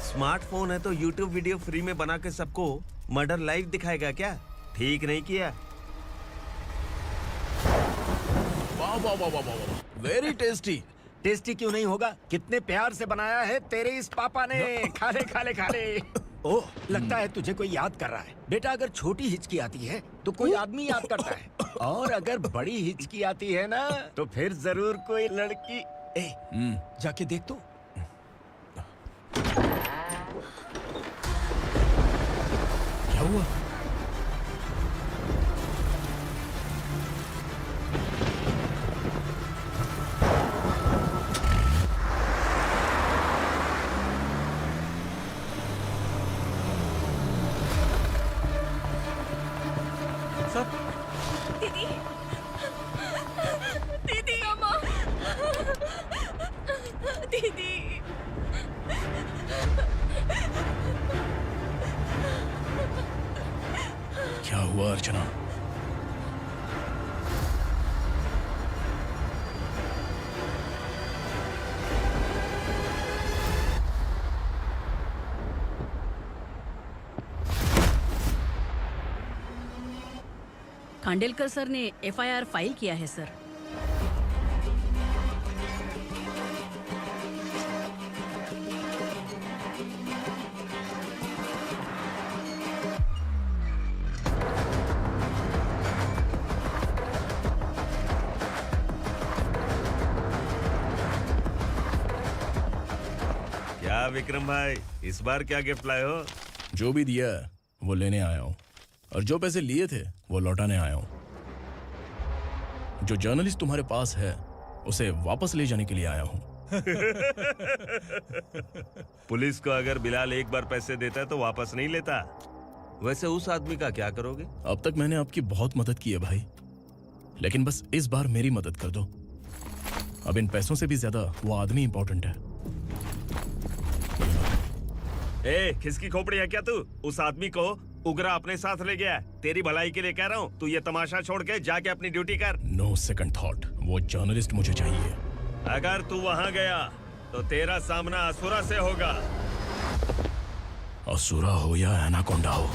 स्मार्टफोन है तो YouTube वीडियो फ्री में बना के सबको मर्डर लाइव दिखाएगा क्या? ठीक नहीं किया। वाह वाह वाह वाह वाह, वेरी टेस्टी। टेस्टी क्यों नहीं होगा? कितने प्यार से बनाया है तेरे इस पापा ने। खा ले खा ले खा ले। ओह, लगता है तुझे कोई याद कर रहा है। बेटा, अगर छोटी हिचकी आती है तो कोई आदमी याद करता है, और अगर बड़ी हिचकी आती है ना तो फिर जरूर कोई लड़की। जाके देख तो। क्या हुआ? दीदी, दीदी, अम्मा, दीदी। क्या हुआ अर्चना? खांडेलकर सर ने एफआईआर फाइल किया है सर। क्या विक्रम भाई, इस बार क्या गिफ्ट लाए हो? जो भी दिया है वो लेने आया हूँ, और जो पैसे लिए थे वो लौटाने आया हूँ। जो जर्नलिस्ट तुम्हारे पास है उसे वापस ले जाने के लिए आया हूँ। पुलिस को अगर बिलाल एक बार पैसे देता है तो वापस नहीं लेता। वैसे उस आदमी का क्या करोगे? अब तक मैंने आपकी बहुत मदद की है भाई, लेकिन बस इस बार मेरी मदद कर दो। अब इन पैसों से भी ज्यादा वो आदमी इंपॉर्टेंट है। ए, किसकी खोपड़ी है क्या तू? उस आदमी को उगरा अपने साथ ले गया। तेरी भलाई के लिए कह रहा हूँ, तू ये तमाशा छोड़ के जाके अपनी ड्यूटी कर। नो सेकंड थॉट, वो जर्नलिस्ट मुझे चाहिए। अगर तू वहाँ गया तो तेरा सामना असुरा से होगा। असुरा हो या एनाकोंडा हो,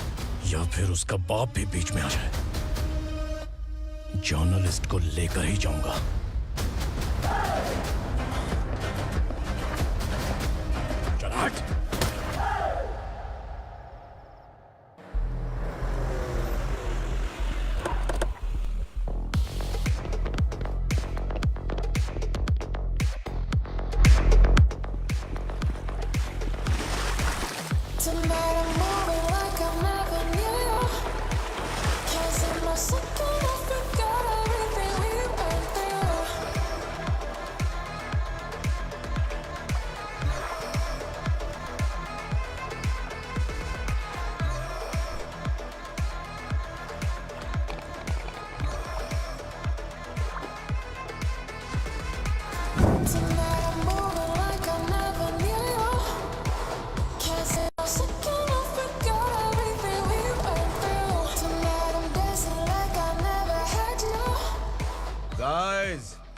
या फिर उसका बाप भी बीच में आ जाए, जर्नलिस्ट को लेकर ही जाऊंगा। चल हट।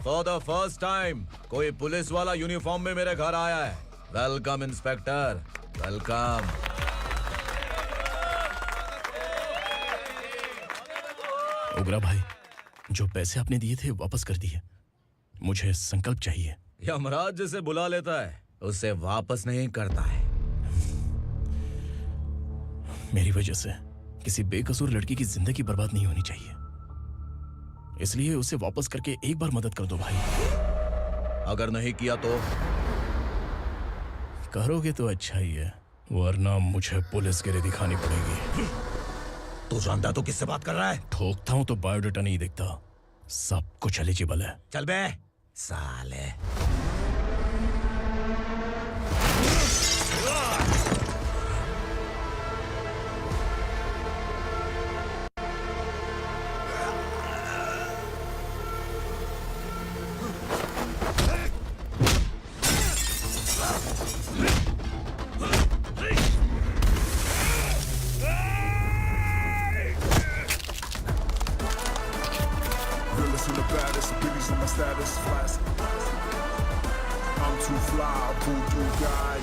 फॉर द फर्स्ट टाइम कोई पुलिस वाला यूनिफॉर्म में मेरे घर आया है। Welcome inspector, welcome. उगरा भाई, जो पैसे आपने दिए थे वापस कर दिए। मुझे संकल्प चाहिए। यमराज जिसे बुला लेता है उसे वापस नहीं करता है। मेरी वजह से किसी बेकसूर लड़की की जिंदगी बर्बाद नहीं होनी चाहिए, इसलिए उसे वापस करके एक बार मदद कर दो भाई। अगर नहीं किया तो? करोगे तो अच्छा ही है, वरना मुझे पुलिसगिरी दिखानी पड़ेगी। तू जानता तो किससे बात कर रहा है? ठोकता हूं तो बायोडाटा नहीं दिखता, सब कुछ एलिजिबल है। चल बे साले। Realest and the baddest, biggies in my status, fast. I'm too fly, voodoo guy.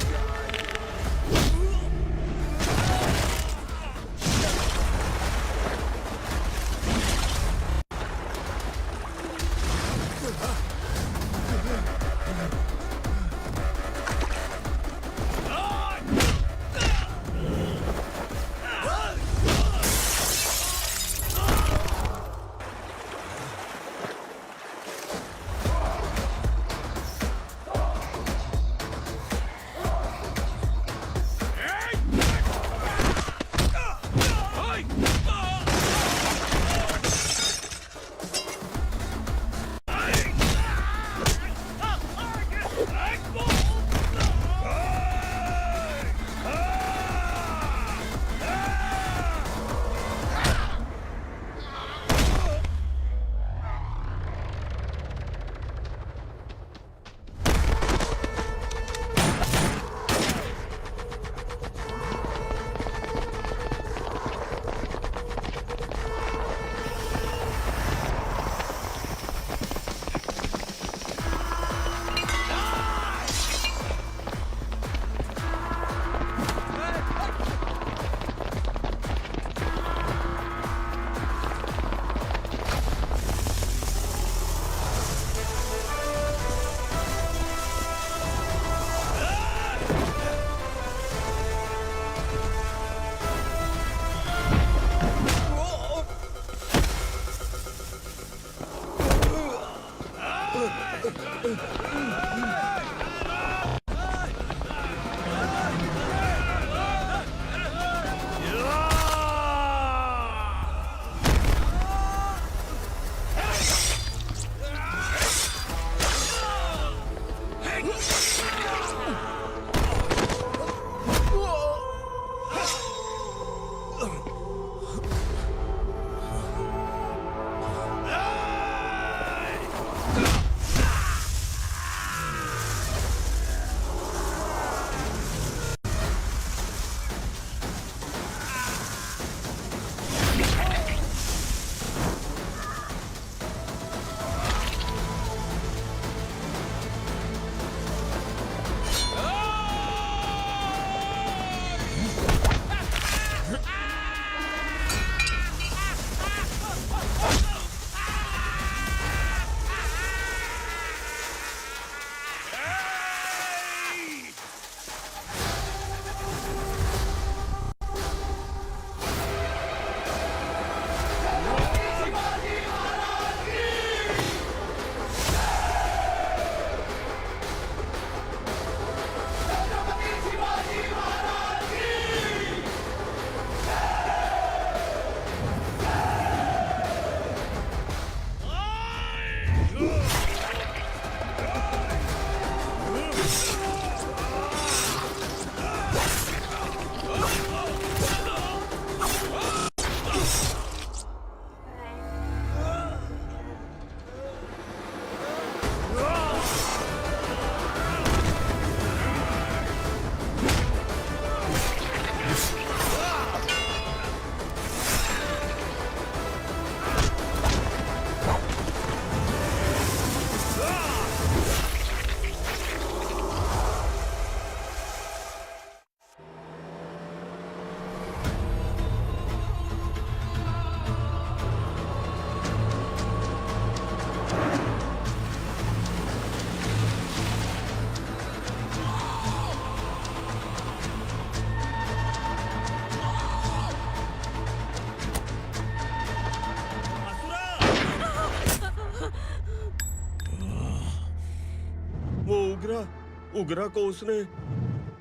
उगरा को उसने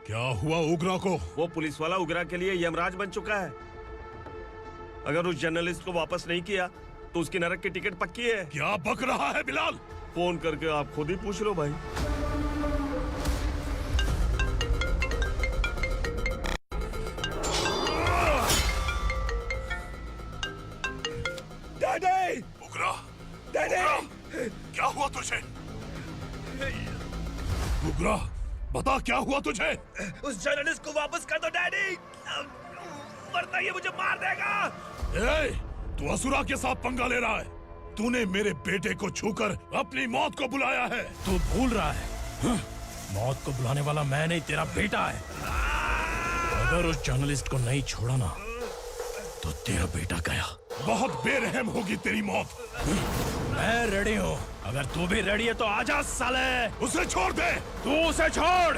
क्या हुआ उग्रा को? वो पुलिस वाला उग्रा के लिए यमराज बन चुका है। अगर उस जर्नलिस्ट को वापस नहीं किया तो उसकी नरक की टिकट पक्की है। क्या बक रहा है बिलाल? फोन करके आप खुद ही पूछ लो भाई। डैडी! उग्रा! डैडी! क्या हुआ तुझे? उग्रा, बता क्या हुआ तुझे? उस जर्नलिस्ट को वापस कर दो डैडी, वरना ये मुझे मार देगा। ए, तू असुरा के साथ पंगा ले रहा है। तूने मेरे बेटे को छूकर अपनी मौत को बुलाया है। तू भूल रहा है, मौत को बुलाने वाला मैं नहीं, तेरा बेटा है। अगर उस जर्नलिस्ट को नहीं छोड़ा ना तो तेरा बेटा गया। बहुत बेरहम होगी तेरी मौत। मैं रेडी हूँ, अगर तू भी रेडी है तो आजा साले। उसे छोड़ दे। तू उसे छोड़।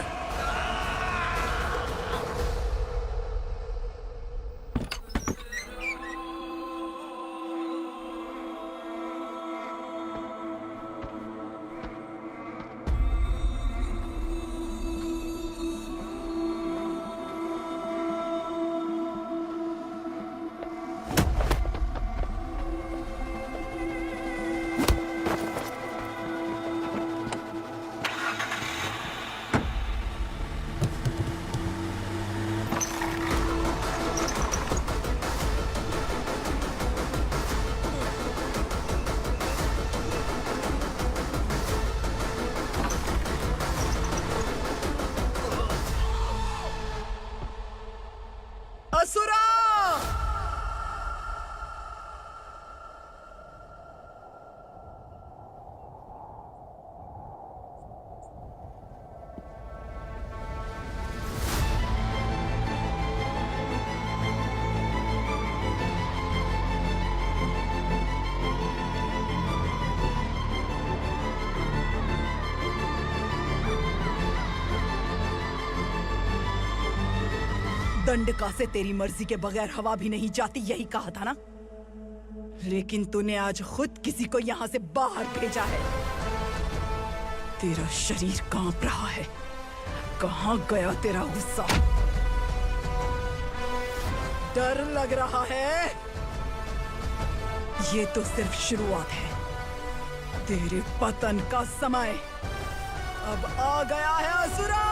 असुरा! दंडका से तेरी मर्जी के बगैर हवा भी नहीं जाती, यही कहा था ना? लेकिन तूने आज खुद किसी को यहाँ से बाहर भेजा है। तेरा शरीर कांप रहा है। कहाँ गया तेरा गुस्सा? डर लग रहा है? ये तो सिर्फ शुरुआत है। तेरे पतन का समय अब आ गया है असुरा!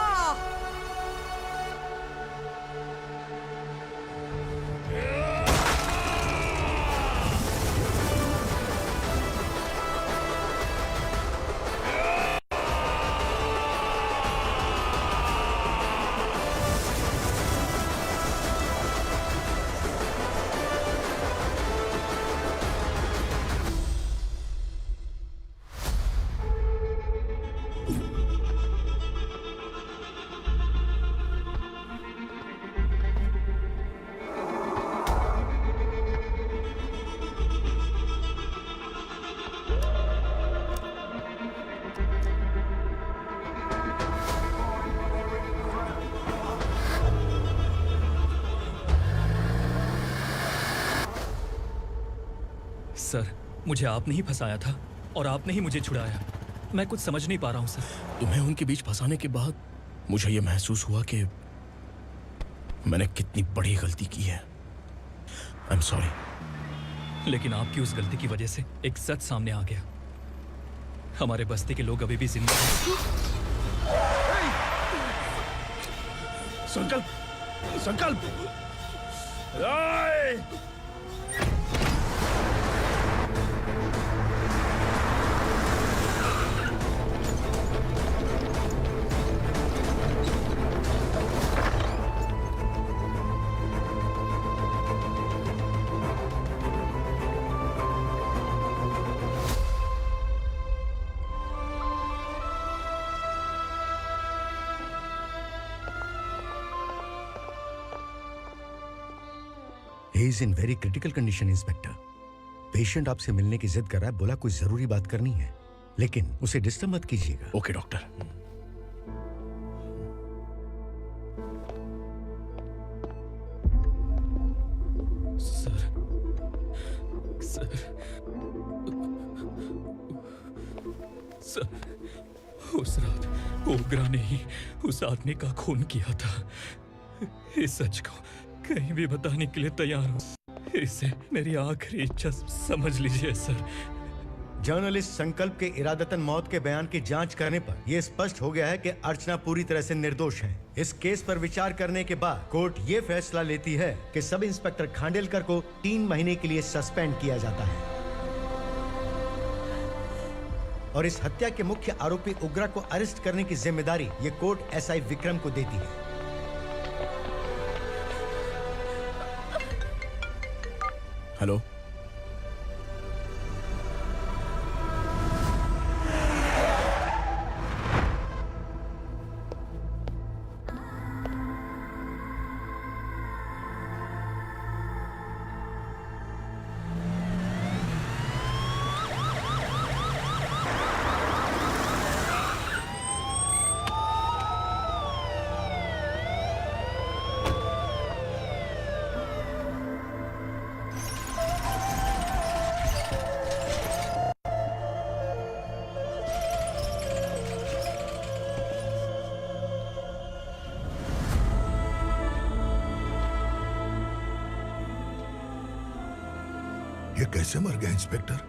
सर, मुझे आपने ही फंसाया था और आपने ही मुझे छुड़ाया। मैं कुछ समझ नहीं पा रहा हूँ सर। तुम्हें उनके बीच फंसाने के बाद मुझे ये महसूस हुआ कि मैंने कितनी बड़ी गलती की है। I am sorry. लेकिन आपकी उस गलती की वजह से एक सच सामने आ गया। हमारे बस्ती के लोग अभी भी जिंदा हैं। संकल्प! संकल्प! He is in very critical condition, inspector. Patient आपसे मिलने की जिद कर रहा है, बोला कोई जरूरी बात करनी है, लेकिन उसे डिस्टर्ब मत कीजिएगा। Okay doctor. सर उस रात ओग्रा ने ही उस आदमी का खून किया था। इस सच को कहीं भी बताने के लिए तैयार हूँ। इसे मेरी आखिरी इच्छा समझ लीजिए सर। जर्नलिस्ट संकल्प के इरादतन मौत के बयान की जांच करने पर यह स्पष्ट हो गया है कि अर्चना पूरी तरह से निर्दोष है। इस केस पर विचार करने के बाद कोर्ट ये फैसला लेती है कि सब इंस्पेक्टर खांडेलकर को 3 महीने के लिए सस्पेंड किया जाता है और इस हत्या के मुख्य आरोपी उग्रा को अरेस्ट करने की जिम्मेदारी ये कोर्ट एसआई विक्रम को देती है। हेलो, ये कैसे मर गया इंस्पेक्टर?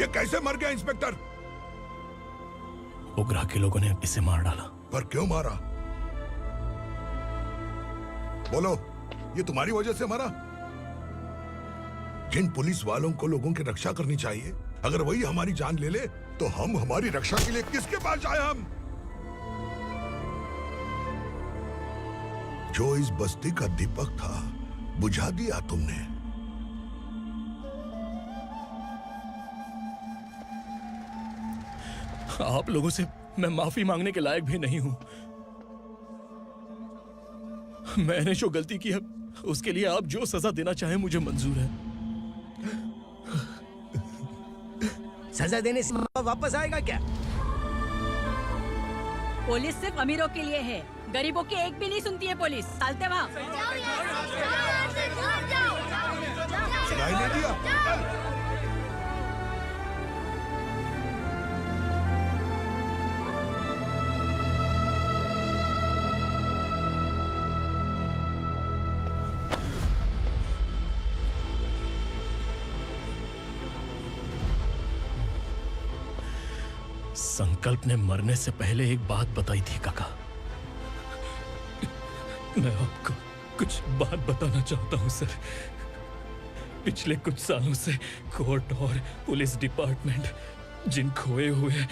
ये कैसे मर गया इंस्पेक्टर? उग्रा के लोगों ने इसे मार डाला। पर क्यों मारा? बोलो, ये तुम्हारी वजह से मारा? जिन पुलिस वालों को लोगों की रक्षा करनी चाहिए, अगर वही हमारी जान ले ले तो हम हमारी रक्षा के लिए किसके पास जाए? हम जो इस बस्ती का दीपक था बुझा दिया तुमने। आप लोगों से मैं माफी मांगने के लायक भी नहीं हूं। मैंने जो गलती की है उसके लिए आप जो सजा देना चाहें मुझे मंजूर है। सजा देने से वापस आएगा क्या? पुलिस सिर्फ अमीरों के लिए है, गरीबों की एक भी नहीं सुनती है पुलिस। चलते वहाँ। सुनाई नहीं दिया? संकल्प ने मरने से पहले एक बात बताई थी काका। मैं आपको कुछ बात बताना चाहता हूं सर। पिछले कुछ सालों से कोर्ट और पुलिस डिपार्टमेंट जिन खोए हुए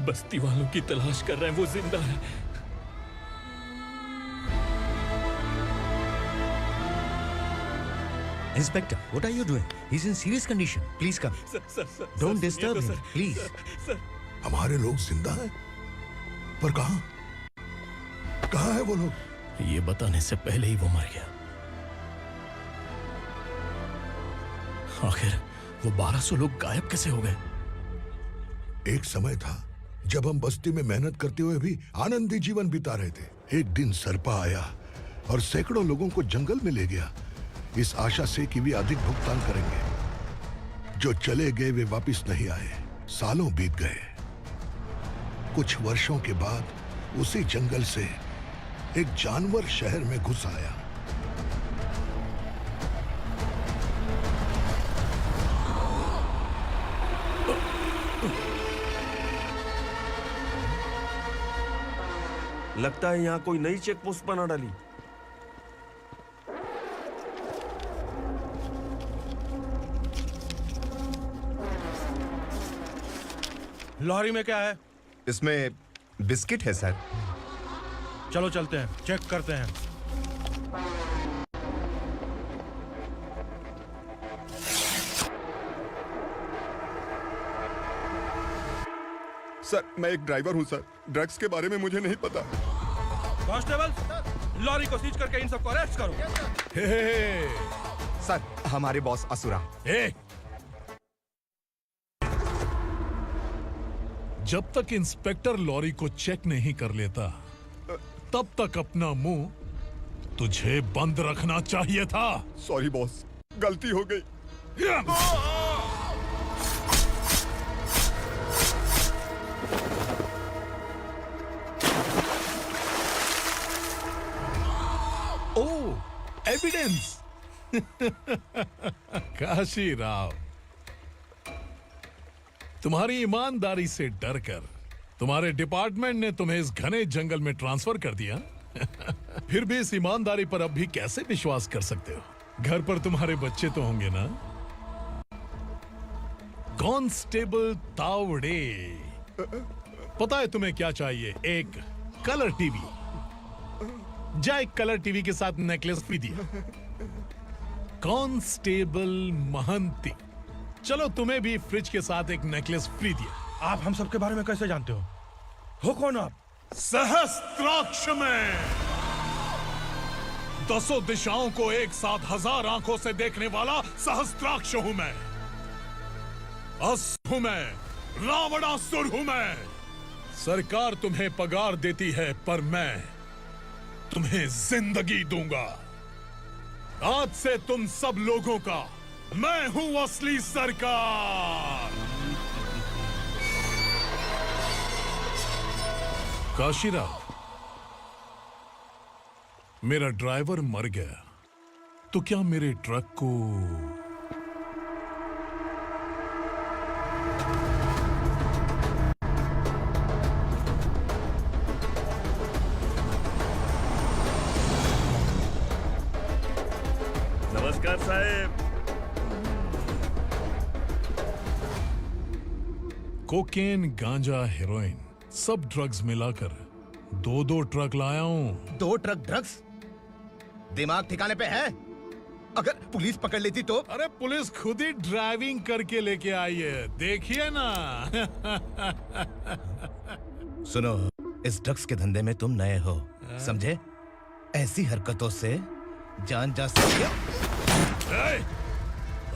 बस्ती वालों की तलाश कर रहे हैं वो जिंदा है। Inspector, what are you doing? He's in serious condition. Please come. Don't disturb him, please. हमारे लोग जिंदा हैं? पर कहां? कहां है वो लोग? ये बताने से पहले ही वो मर गया। आखिर वो 1200 लोग गायब कैसे हो गए? एक समय था जब हम बस्ती में मेहनत करते हुए भी आनंदी जीवन बिता रहे थे। एक दिन सरपा आया और सैकड़ों लोगों को जंगल में ले गया, इस आशा से कि वे अधिक भुगतान करेंगे। जो चले गए वे वापस नहीं आए। सालों बीत गए। कुछ वर्षों के बाद उसी जंगल से एक जानवर शहर में घुस आया। लगता है यहाँ कोई नई चेक पोस्ट बना डाली। लॉरी में क्या है? इसमें बिस्किट है सर। चलो चलते हैं, चेक करते हैं। सर, मैं एक ड्राइवर हूं सर। ड्रग्स के बारे में मुझे नहीं पता। कांस्टेबल, लॉरी को सीज करके इन सबको अरेस्ट करो। सर, हमारे बॉस असुरा। जब तक इंस्पेक्टर लॉरी को चेक नहीं कर लेता तब तक अपना मुंह तुझे बंद रखना चाहिए था। सॉरी बॉस, गलती हो गई। ओह, एविडेंस। काशी राव, तुम्हारी ईमानदारी से डरकर तुम्हारे डिपार्टमेंट ने तुम्हें इस घने जंगल में ट्रांसफर कर दिया। फिर भी इस ईमानदारी पर अब भी कैसे विश्वास कर सकते हो? घर पर तुम्हारे बच्चे तो होंगे ना? कांस्टेबल तावड़े, पता है तुम्हें क्या चाहिए? एक कलर टीवी। जा एक कलर टीवी के साथ नेकलेस भी दिया। कांस्टेबल महंती, चलो तुम्हें भी फ्रिज के साथ एक नेकलेस फ्री दिया। आप हम सबके बारे में कैसे जानते हो कौन आप? सहस्त्राक्ष में 10 दिशाओं को एक साथ 1000 आंखों से देखने वाला सहस्त्राक्ष हूं मैं। असुर हूं मैं, रावणासुर हूं मैं। सरकार तुम्हें पगार देती है, पर मैं तुम्हें जिंदगी दूंगा। आज से तुम सब लोगों का मैं हूं असली सरकार। काशीराव, मेरा ड्राइवर मर गया, तो क्या मेरे ट्रक को नमस्कार साहब। कोकेन, गांजा, हेरोइन, सब ड्रग्स मिलाकर 2 ट्रक लाया हूं। 2 ट्रक ड्रग्स? दिमाग ठिकाने पे है? अगर पुलिस पकड़ लेती तो? अरे पुलिस खुद ही ड्राइविंग करके लेके आई है, देखिए ना। सुनो, इस ड्रग्स के धंधे में तुम नए हो, समझे? ऐसी हरकतों से जान जा सकती है।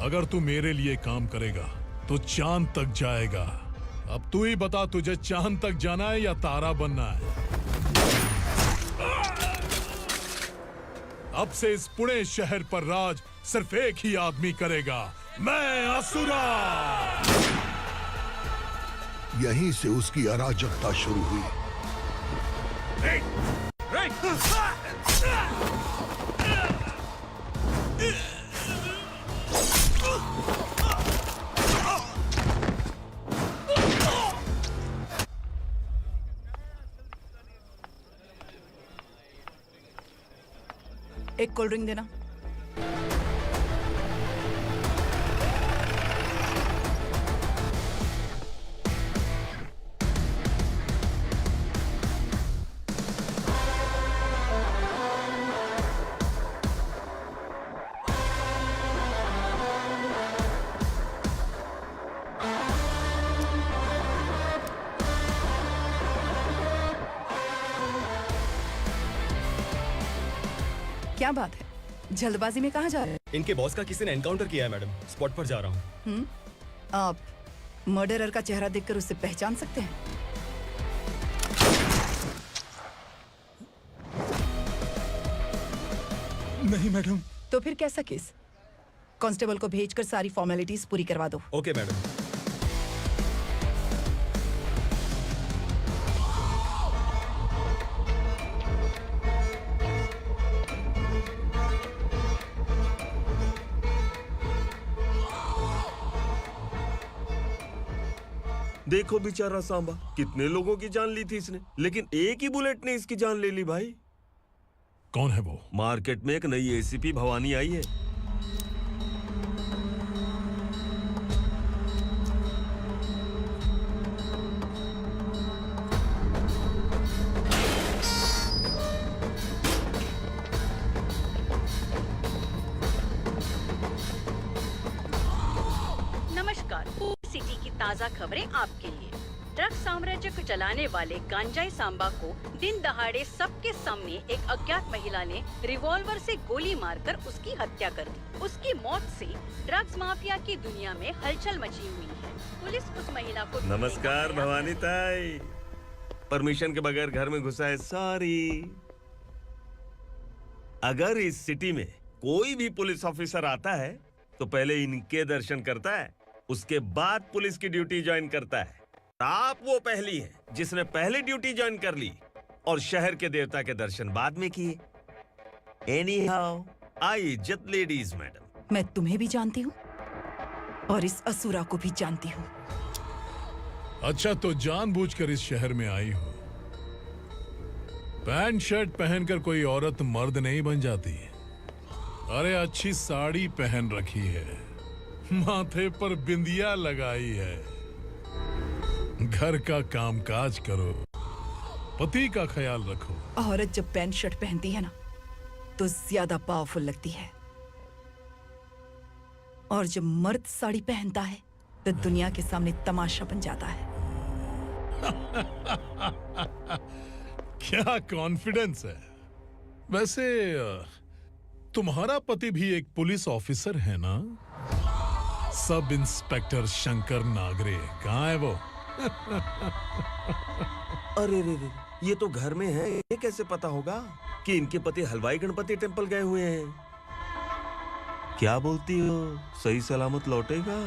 अगर तू मेरे लिए काम करेगा तो चांद तक जाएगा। अब तू ही बता, तुझे चांद तक जाना है या तारा बनना है? अब से इस पुणे शहर पर राज सिर्फ एक ही आदमी करेगा, मैं असुरा। यहीं से उसकी अराजकता शुरू हुई। एक कोल्ड ड्रिंक देना। क्या बात है, जल्दबाजी में कहाँ जा रहे हैं? इनके बॉस का किसी ने एनकाउंटर किया है मैडम, स्पॉट पर जा रहा हूँ। आप मर्डरर का चेहरा देखकर उसे पहचान सकते हैं? नहीं मैडम। तो फिर कैसा केस? कांस्टेबल को भेजकर सारी फॉर्मेलिटीज पूरी करवा दो। Okay madam. देखो बेचारा सांबा, कितने लोगों की जान ली थी इसने, लेकिन एक ही बुलेट ने इसकी जान ले ली भाई। कौन है वो? मार्केट में एक नई एसीपी भवानी आई है। नमस्कार, सिटी की ताज़ा खबरें आपके लिए। ड्रग्स साम्राज्य को चलाने वाले गांजाई सांबा को दिन दहाड़े सबके सामने एक अज्ञात महिला ने रिवॉल्वर से गोली मारकर उसकी हत्या कर दी। उसकी मौत से ड्रग्स माफिया की दुनिया में हलचल मची हुई है। पुलिस उस महिला को नमस्कार भवानी ताई, परमिशन के बगैर घर में घुसा है, सॉरी। अगर इस सिटी में कोई भी पुलिस ऑफिसर आता है तो पहले इनके दर्शन करता है, उसके बाद पुलिस की ड्यूटी ज्वाइन करता है। आप वो पहली हैं जिसने पहले ड्यूटी ज्वाइन कर ली और शहर के देवता के दर्शन बाद में किए। एनी हाउ आई इज्जत लेडीज मैडम। मैं तुम्हें भी जानती हूँ और इस असुरा को भी जानती हूँ। अच्छा, तो जानबूझकर इस शहर में आई हो। पैंट शर्ट पहनकर कोई औरत मर्द नहीं बन जाती। अरे अच्छी साड़ी पहन रखी है, माथे पर बिंदिया लगाई है, घर का कामकाज करो, पति का ख्याल रखो। औरत जब पैंट शर्ट पहनती है ना तो ज्यादा पावरफुल लगती है, और जब मर्द साड़ी पहनता है तो दुनिया के सामने तमाशा बन जाता है। क्या कॉन्फिडेंस है। वैसे तुम्हारा पति भी एक पुलिस ऑफिसर है ना? सब इंस्पेक्टर शंकर नागरे कहाँ है वो? अरे रे रे, ये तो घर में है, ये कैसे पता होगा कि इनके पति हलवाई गणपति टेम्पल गए हुए हैं? क्या बोलती हो, सही सलामत लौटेगा?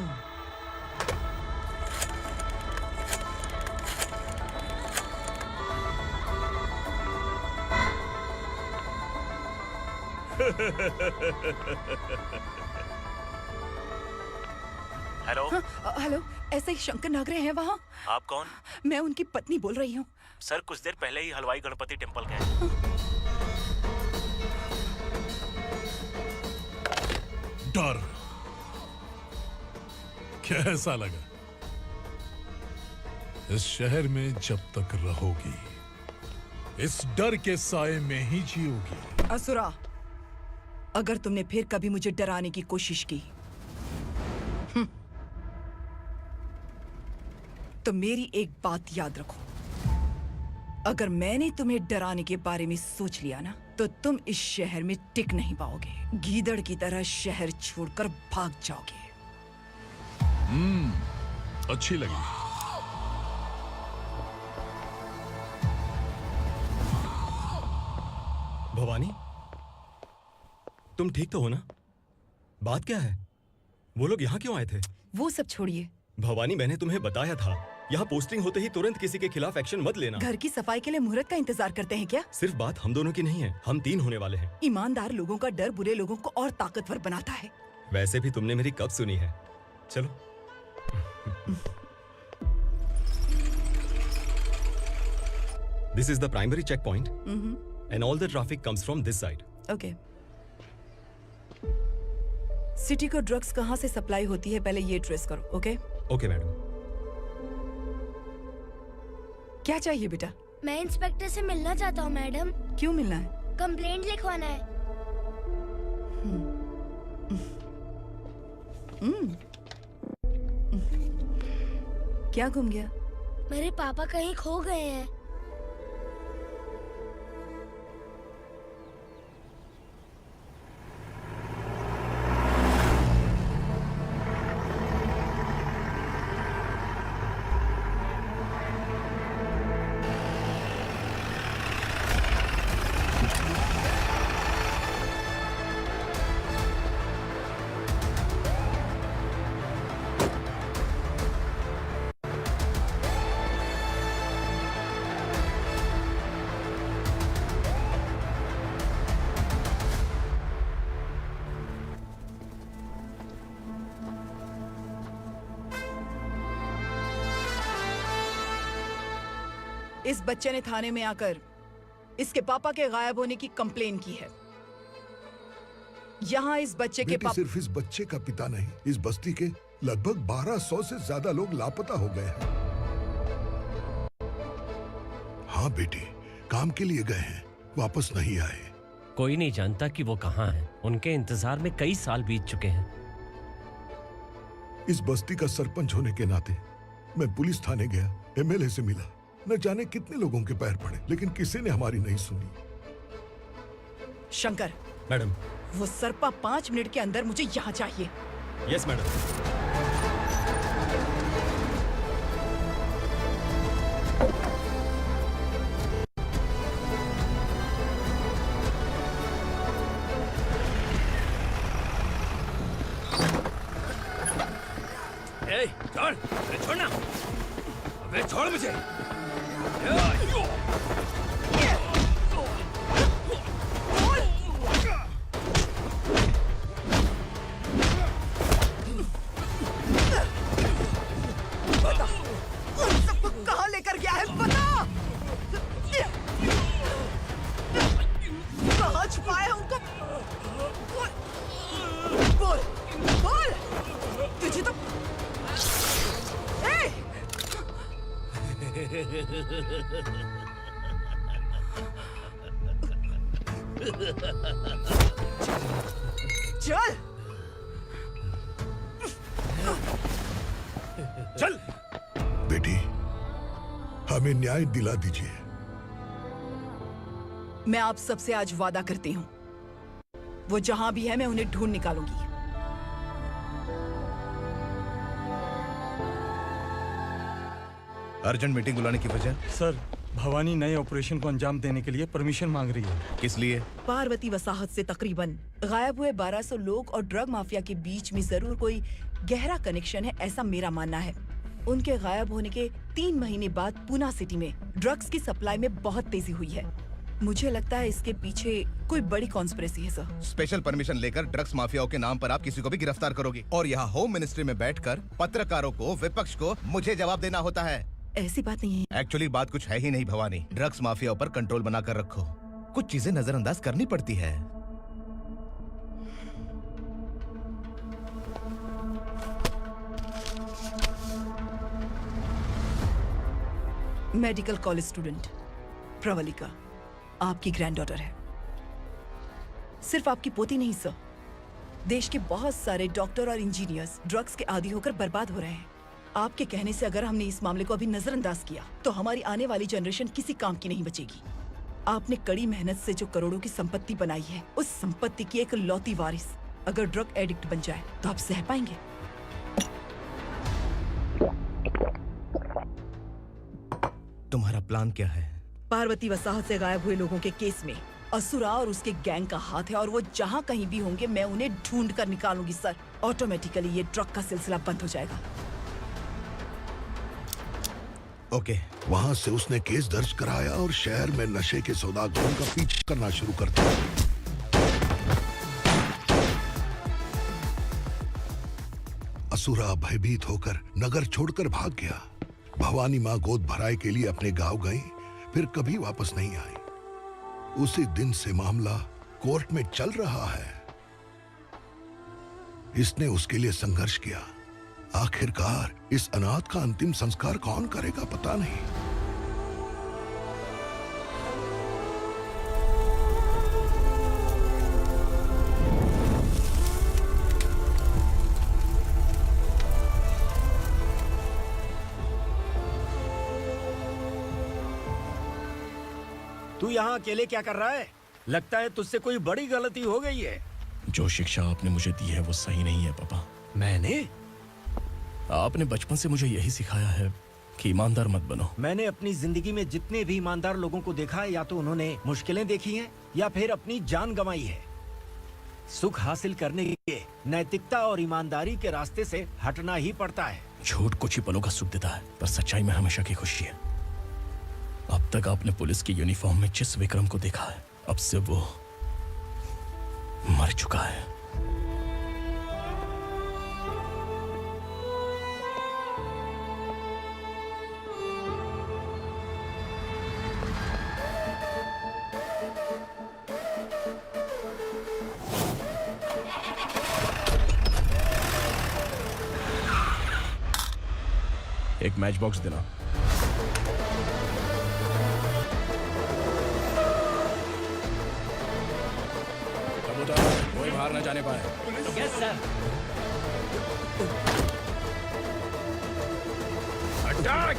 हेलो। हेलो, ऐसे ही शंकर नागरे हैं वहाँ? आप कौन? मैं उनकी पत्नी बोल रही हूँ। सर कुछ देर पहले ही हलवाई गणपति टेम्पल गए। डर कैसा लगा? इस शहर में जब तक रहोगी इस डर के साए में ही जियोगी। असुरा, अगर तुमने फिर कभी मुझे डराने की कोशिश की तो मेरी एक बात याद रखो, अगर मैंने तुम्हें डराने के बारे में सोच लिया ना तो तुम इस शहर में टिक नहीं पाओगे। गीदड़ की तरह शहर छोड़कर भाग जाओगे। अच्छी लगी। भवानी, तुम ठीक तो हो ना? बात क्या है? वो लोग यहाँ क्यों आए थे? वो सब छोड़िए। भवानी, मैंने तुम्हें बताया था यहाँ पोस्टिंग होते ही तुरंत किसी के खिलाफ एक्शन मत लेना। घर की सफाई के लिए मुहूर्त का इंतजार करते हैं क्या? सिर्फ बात हम दोनों की नहीं है, हम 3 होने वाले हैं। ईमानदार लोगों का डर बुरे लोगों को और ताकतवर बनाता है। वैसे भी तुमने मेरी कब सुनी है? चलो। This is the primary checkpoint, and all the traffic comes from this side. Okay. City को ड्रग्स कहाँ से सप्लाई होती है पहले ये ट्रेस करो, ओके? Okay madam. क्या चाहिए बेटा? मैं इंस्पेक्टर से मिलना चाहता हूँ मैडम। क्यों मिलना है? कंप्लेंट लिखवाना है। क्या घूम गया? मेरे पापा कहीं खो गए हैं। इस बच्चे ने थाने में आकर इसके पापा के गायब होने की कंप्लेन की है। यहाँ इस बच्चे के बेटी, सिर्फ इस बच्चे का पिता नहीं, इस बस्ती के लगभग 1200 से ज्यादा लोग लापता हो गए हैं। हाँ बेटी, काम के लिए गए हैं, वापस नहीं आए। कोई नहीं जानता कि वो कहाँ हैं। उनके इंतजार में कई साल बीत चुके हैं। इस बस्ती का सरपंच होने के नाते मैं पुलिस थाने गया, एमएलए से मिला, न जाने कितने लोगों के पैर पड़े, लेकिन किसी ने हमारी नहीं सुनी। शंकर। मैडम। वो सरपा 5 मिनट के अंदर मुझे यहाँ चाहिए। Yes madam. छोड़, छोड़ना, अबे छोड़ मुझे। चल चल बेटी, हमें न्याय दिला दीजिए। मैं आप सबसे आज वादा करती हूँ, वो जहां भी है मैं उन्हें ढूंढ निकालूंगी। अर्जेंट मीटिंग बुलाने की वजह? सर, भवानी नए ऑपरेशन को अंजाम देने के लिए परमिशन मांग रही है। किस लिए? पार्वती वसाहत से तकरीबन गायब हुए 1200 लोग और ड्रग माफिया के बीच में जरूर कोई गहरा कनेक्शन है, ऐसा मेरा मानना है। उनके गायब होने के 3 महीने बाद पूना सिटी में ड्रग्स की सप्लाई में बहुत तेजी हुई है। मुझे लगता है इसके पीछे कोई बड़ी कॉन्स्पिरेसी है सर। स्पेशल परमिशन लेकर ड्रग्स माफियाओं के नाम पर आप किसी को भी गिरफ्तार करोगे और यहाँ होम मिनिस्ट्री में बैठकर पत्रकारों को, विपक्ष को मुझे जवाब देना होता है। ऐसी बात नहीं है। एक्चुअली बात कुछ है ही नहीं भवानी। ड्रग्स माफियाओं पर कंट्रोल बनाकर रखो। कुछ चीजें नजरअंदाज करनी पड़ती है। मेडिकल कॉलेज स्टूडेंट प्रवलिका आपकी ग्रैंडडॉटर है। सिर्फ आपकी पोती नहीं सर, देश के बहुत सारे डॉक्टर और इंजीनियर्स ड्रग्स के आदी होकर बर्बाद हो रहे हैं। आपके कहने से अगर हमने इस मामले को अभी नजरअंदाज किया तो हमारी आने वाली जनरेशन किसी काम की नहीं बचेगी। आपने कड़ी मेहनत से जो करोड़ों की संपत्ति बनाई है, उस संपत्ति की एक लौती वारिस अगर ड्रग एडिक्ट बन जाए तो आप सह पाएंगे? तुम्हारा प्लान क्या है? पार्वती वसाहत से गायब हुए लोगों के केस में असुरा और उसके गैंग का हाथ है और वो जहाँ कहीं भी होंगे मैं उन्हें ढूंढ कर निकालूंगी सर। ऑटोमेटिकली ये ड्रग का सिलसिला बंद हो जाएगा। ओके। वहाँ से उसने केस दर्ज कराया और शहर में नशे के सौदागरों का पीछा करना शुरू कर दिया। असुरा भयभीत होकर नगर छोड़कर भाग गया। भवानी माँ गोद भराई के लिए अपने गांव गई, फिर कभी वापस नहीं आई। उसी दिन से मामला कोर्ट में चल रहा है। इसने उसके लिए संघर्ष किया। आखिरकार इस अनाथ का अंतिम संस्कार कौन करेगा पता नहीं। तू यहाँ अकेले क्या कर रहा है? लगता है तुझसे कोई बड़ी गलती हो गई है। जो शिक्षा आपने मुझे दी है वो सही नहीं है पापा। मैंने? आपने बचपन से मुझे यही सिखाया है कि ईमानदार मत बनो। मैंने अपनी जिंदगी में जितने भी ईमानदार लोगों को देखा है, या तो उन्होंने मुश्किलें देखी हैं या फिर अपनी जान गंवाई है। सुख हासिल करने के लिए नैतिकता और ईमानदारी के रास्ते से हटना ही पड़ता है। झूठ कुछ ही पलों का सुख देता है, पर सच्चाई में हमेशा की खुशी है। अब तक आपने पुलिस की यूनिफॉर्म में जिस विक्रम को देखा है, अब से वो मर चुका है। एक मैच बॉक्स देना। कोई बाहर न जाने पाए। Yes sir. अटैक!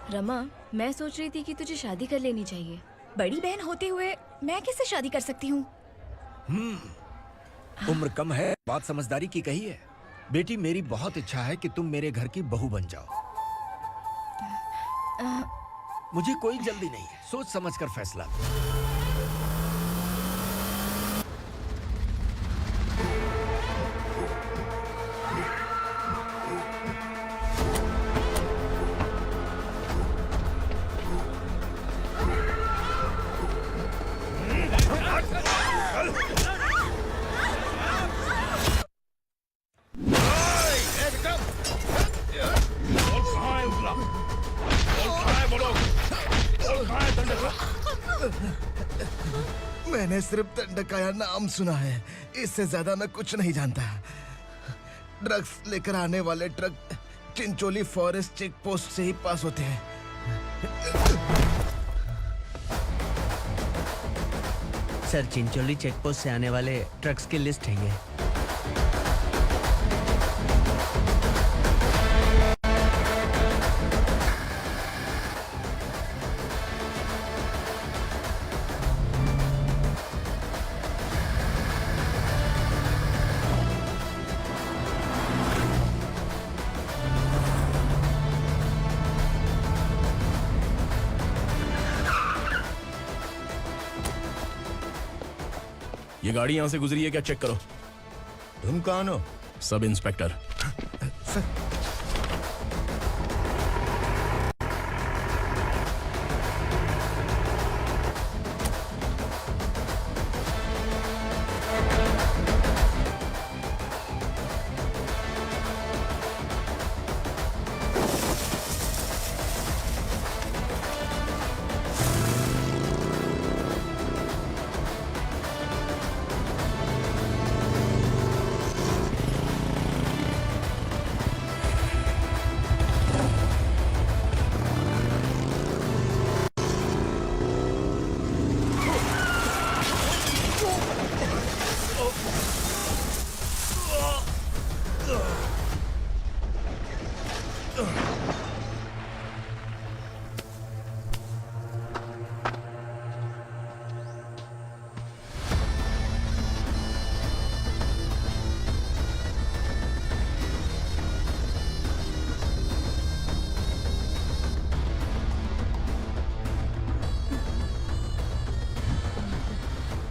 रमा, मैं सोच रही थी कि तुझे शादी कर लेनी चाहिए। बड़ी बहन होते हुए मैं कैसे शादी कर सकती हूँ? उम्र कम है, बात समझदारी की कही है। बेटी, मेरी बहुत इच्छा है कि तुम मेरे घर की बहू बन जाओ। मुझे कोई जल्दी नहीं है, सोच समझकर फैसला। मैंने सिर्फ दंडकाया नाम सुना है, इससे ज्यादा मैं कुछ नहीं जानता। ड्रग्स लेकर आने वाले truck Chincholi forest check post से ही पास होते हैं। सर, चिंचोली चेक पोस्ट से आने वाले ट्रक्स की लिस्ट है ये। ये गाड़ी यहां से गुजरी है क्या, चेक करो। तुम कौन हो? Sub inspector.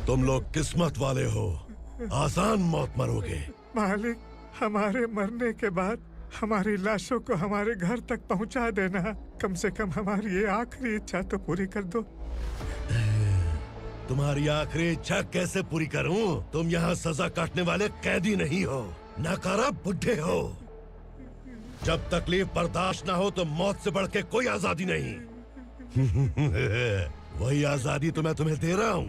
तुम लोग किस्मत वाले हो, आसान मौत मरोगे। मालिक, हमारे मरने के बाद हमारी लाशों को हमारे घर तक पहुंचा देना। कम से कम हमारी ये आखिरी इच्छा तो पूरी कर दो। तुम्हारी आखिरी इच्छा कैसे पूरी करूं? तुम यहाँ सजा काटने वाले कैदी नहीं हो, नकारा बुड्ढे हो। जब तकलीफ बर्दाश्त ना हो तो मौत से बढ़ के कोई आजादी नहीं। वही आजादी तो मैं तुम्हें दे रहा हूँ।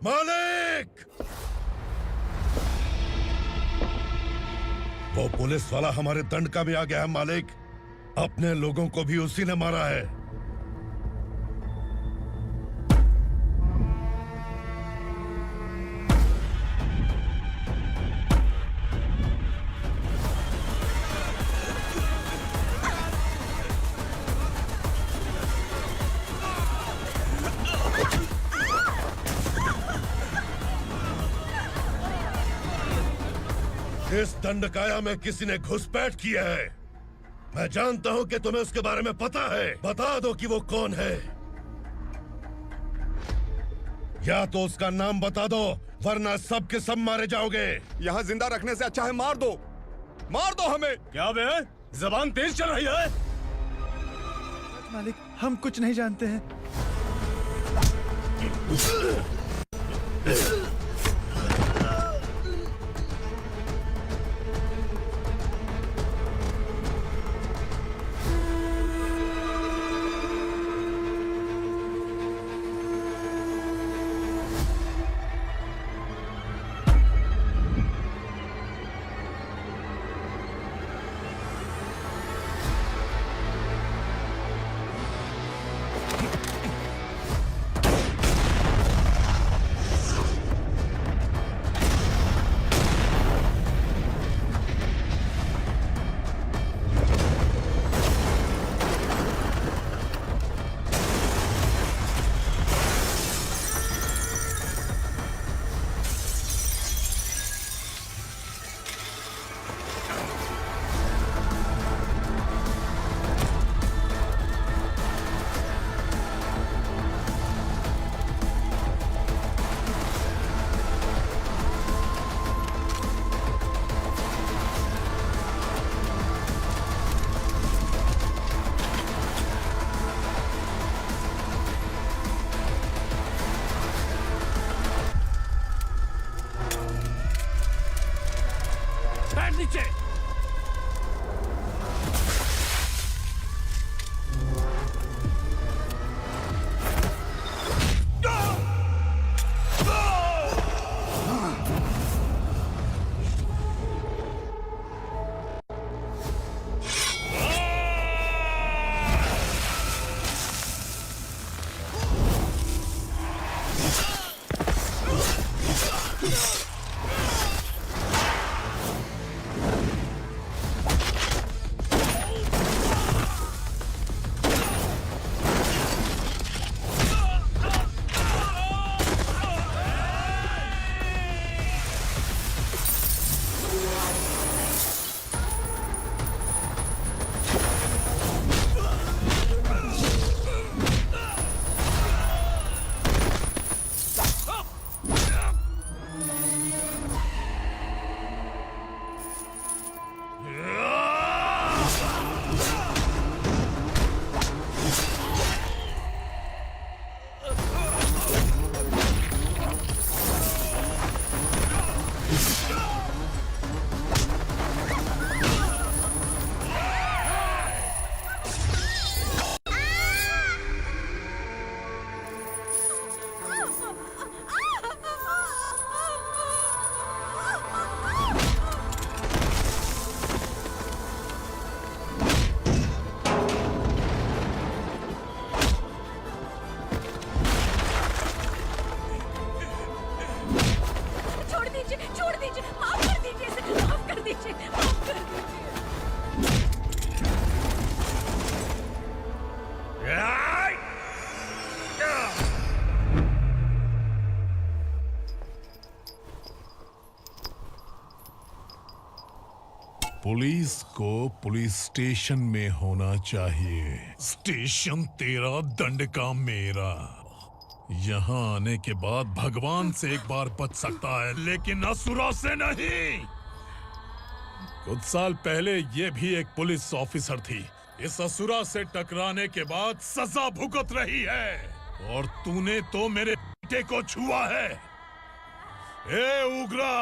मालिक! वो पुलिस वाला हमारे दंड का भी आ गया है मालिक। अपने लोगों को भी उसी ने मारा है। इस दंडकाया में किसी ने घुसपैठ किया है। मैं जानता हूं कि तुम्हें उसके बारे में पता है। बता दो कि वो कौन है, या तो उसका नाम बता दो, वरना सब के सब मारे जाओगे। यहाँ जिंदा रखने से अच्छा है मार दो हमें। क्या बे, जबान तेज चल रही है? मालिक, हम कुछ नहीं जानते हैं। नीचे। पुलिस को पुलिस स्टेशन में होना चाहिए। स्टेशन तेरा, दंड का मेरा। यहाँ आने के बाद भगवान से एक बार बच सकता है, लेकिन असुरा से नहीं। कुछ साल पहले ये भी एक पुलिस ऑफिसर थी। इस असुरा से टकराने के बाद सजा भुगत रही है, और तूने तो मेरे बेटे को छुआ है। ए उग्रा,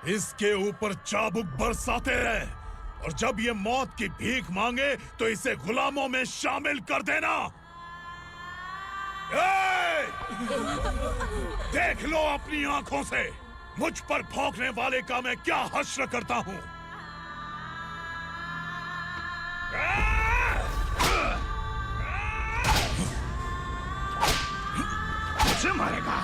इसके ऊपर चाबुक बरसाते रहे, और जब ये मौत की भीख मांगे तो इसे गुलामों में शामिल कर देना। देख लो अपनी आंखों से मुझ पर भौंकने वाले का मैं क्या हश्र करता हूं। मुझे मारेगा?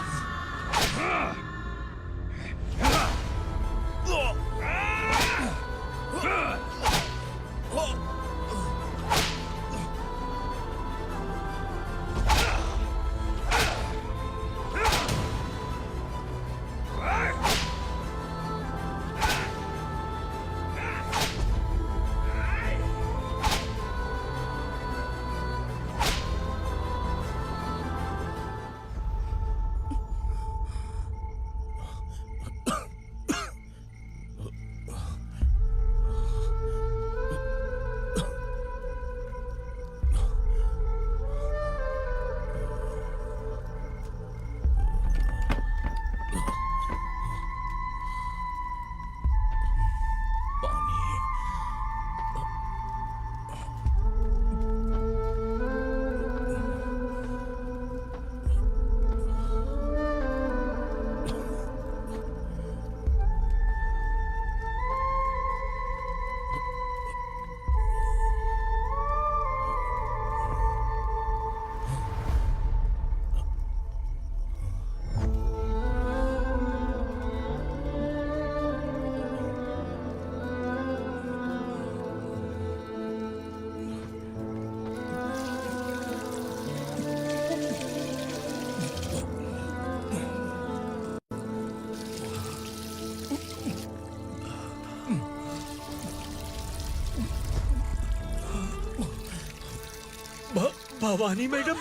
भवानी मैडम,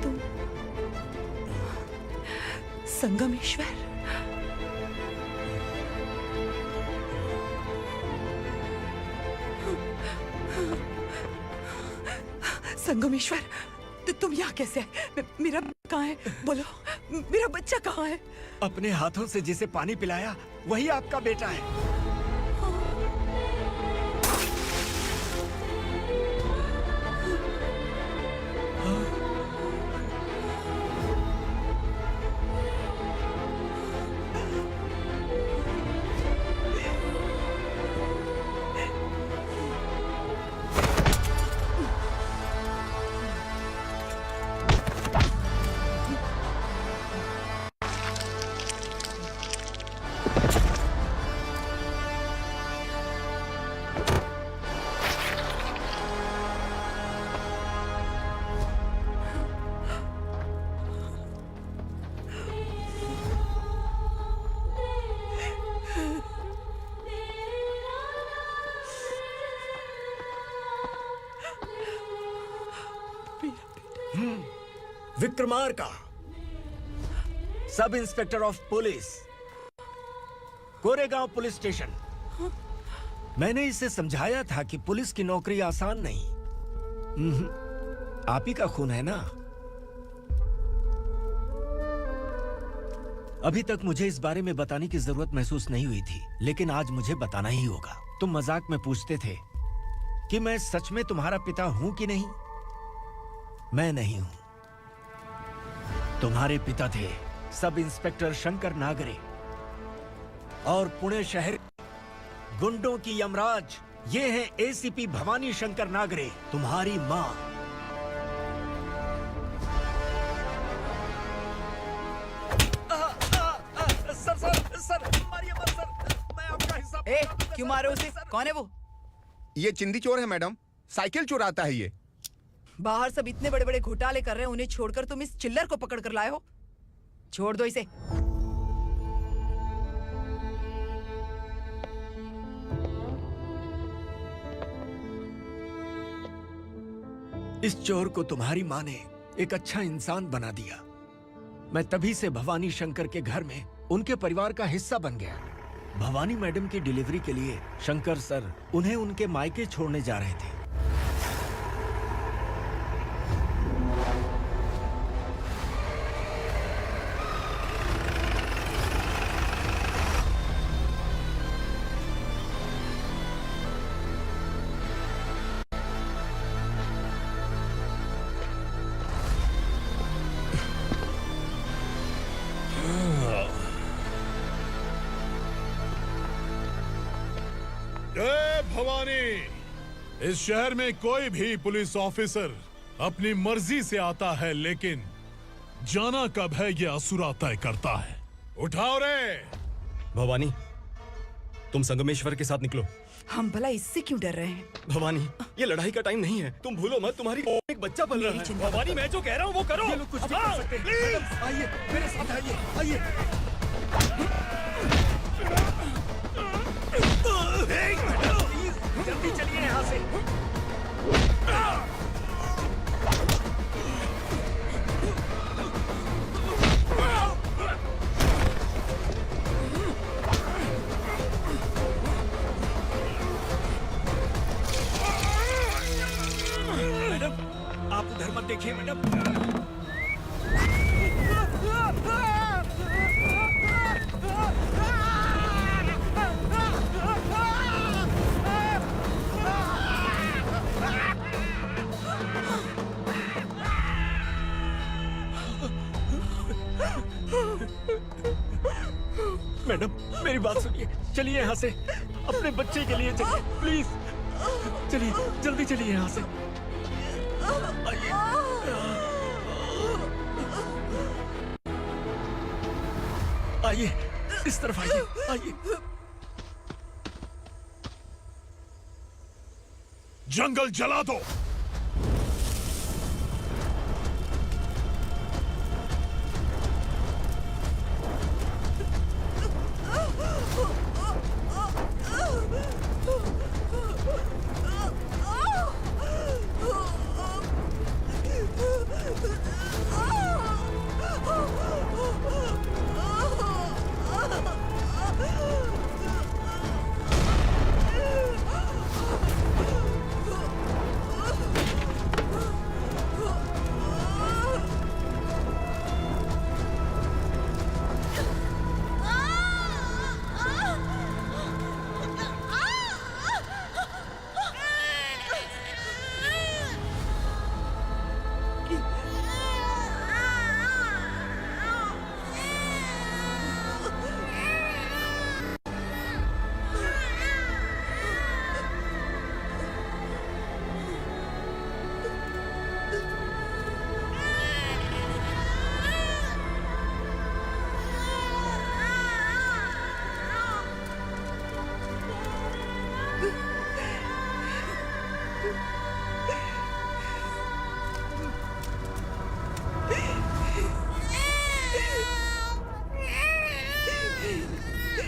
तुम संगमेश्वर? संगमेश्वर, तुम यहाँ कैसे आए? मेरा कहाँ है? बोलो। मेरा बच्चा कहाँ है? अपने हाथों से जिसे पानी पिलाया वही आपका बेटा है। Vikramarka, sub inspector of police, Koregaon police station. मैंने इसे समझाया था कि पुलिस की नौकरी आसान नहीं। आप ही का खून है ना। अभी तक मुझे इस बारे में बताने की जरूरत महसूस नहीं हुई थी, लेकिन आज मुझे बताना ही होगा। तुम मजाक में पूछते थे कि मैं सच में तुम्हारा पिता हूं कि नहीं। मैं नहीं हूं। तुम्हारे पिता थे सब इंस्पेक्टर शंकर नागरे और पुणे शहर गुंडों की यमराज ये है एसीपी भवानी शंकर नागरे, तुम्हारी मां। सर मारिए मत सर, मैं आपका हिस्सा। क्यों मारे उसे? कौन है वो? ये चिंदी चोर है मैडम, साइकिल चुराता है ये। बाहर सब इतने बड़े बड़े घोटाले कर रहे हैं, उन्हें छोड़कर तुम इस चिल्लर को पकड़ कर लाए हो। छोड़ दो इसे। इस चोर को तुम्हारी मां ने एक अच्छा इंसान बना दिया। मैं तभी से भवानी शंकर के घर में उनके परिवार का हिस्सा बन गया। भवानी मैडम की डिलीवरी के लिए शंकर सर उन्हें उनके मायके छोड़ने जा रहे थे। जय भवानी। इस शहर में कोई भी पुलिस ऑफिसर अपनी मर्जी से आता है, लेकिन जाना कब है ये असुरा तय करता है। उठाओ रे। भवानी, तुम संगमेश्वर के साथ निकलो। हम भला इससे क्यों डर रहे हैं? भवानी, ये लड़ाई का टाइम नहीं है। तुम भूलो मत, तुम्हारी एक बच्चा पल रहा है। भवानी, मैं जो कह रहा हूँ वो करो। ये लोग कुछ भी कर सकते हैं। आइए मेरे साथ आइए, आइए। जल्दी चलिए यहाँ से। मैडम, आप उधर मत देखिए मैडम। मैडम, मेरी बात सुनिए। चलिए यहाँ से, अपने बच्चे के लिए चलिए प्लीज। चलिए, जल्दी चलिए यहाँ से। आइए। आइए, इस तरफ आइए, आइए। जंगल जला दो।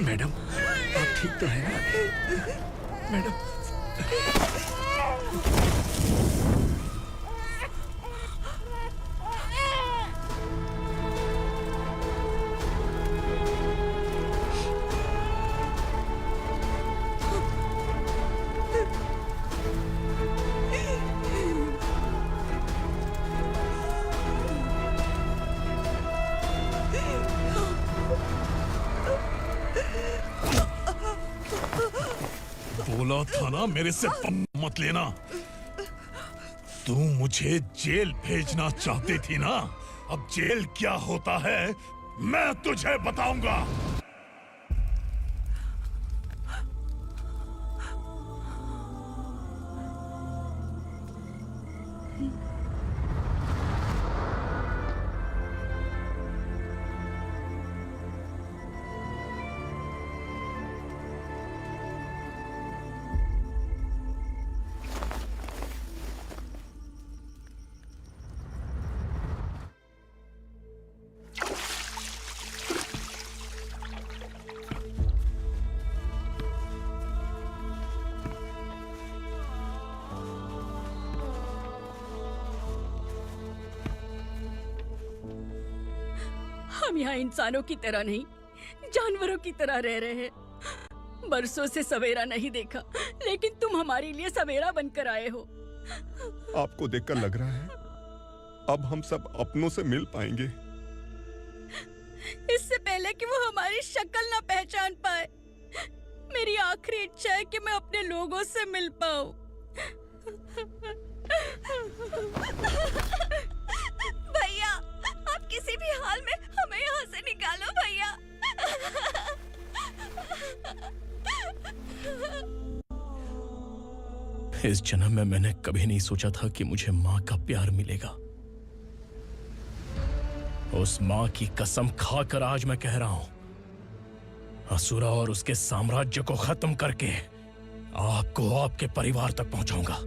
मैडम आप ठीक तो हैं मैडम? बोला था ना मेरे से पंगा मत लेना। तू मुझे जेल भेजना चाहती थी ना, अब जेल क्या होता है मैं तुझे बताऊंगा। हम यहाँ इंसानों की तरह नहीं, जानवरों की तरह रह रहे हैं। बरसों से सवेरा नहीं देखा, लेकिन तुम हमारे लिए सवेरा बनकर आए हो। आपको देखकर लग रहा है अब हम सब अपनों से मिल पाएंगे। इससे पहले कि वो हमारी शक्ल ना पहचान पाए, मेरी आखिरी इच्छा है कि मैं अपने लोगों से मिल पाऊं। भैया, आप किसी भी हाल में हमें यहाँ से निकालो भैया। इस जन्म में मैंने कभी नहीं सोचा था कि मुझे माँ का प्यार मिलेगा। उस माँ की कसम खाकर आज मैं कह रहा हूं, असुरा और उसके साम्राज्य को खत्म करके आपको आपके परिवार तक पहुंचाऊंगा।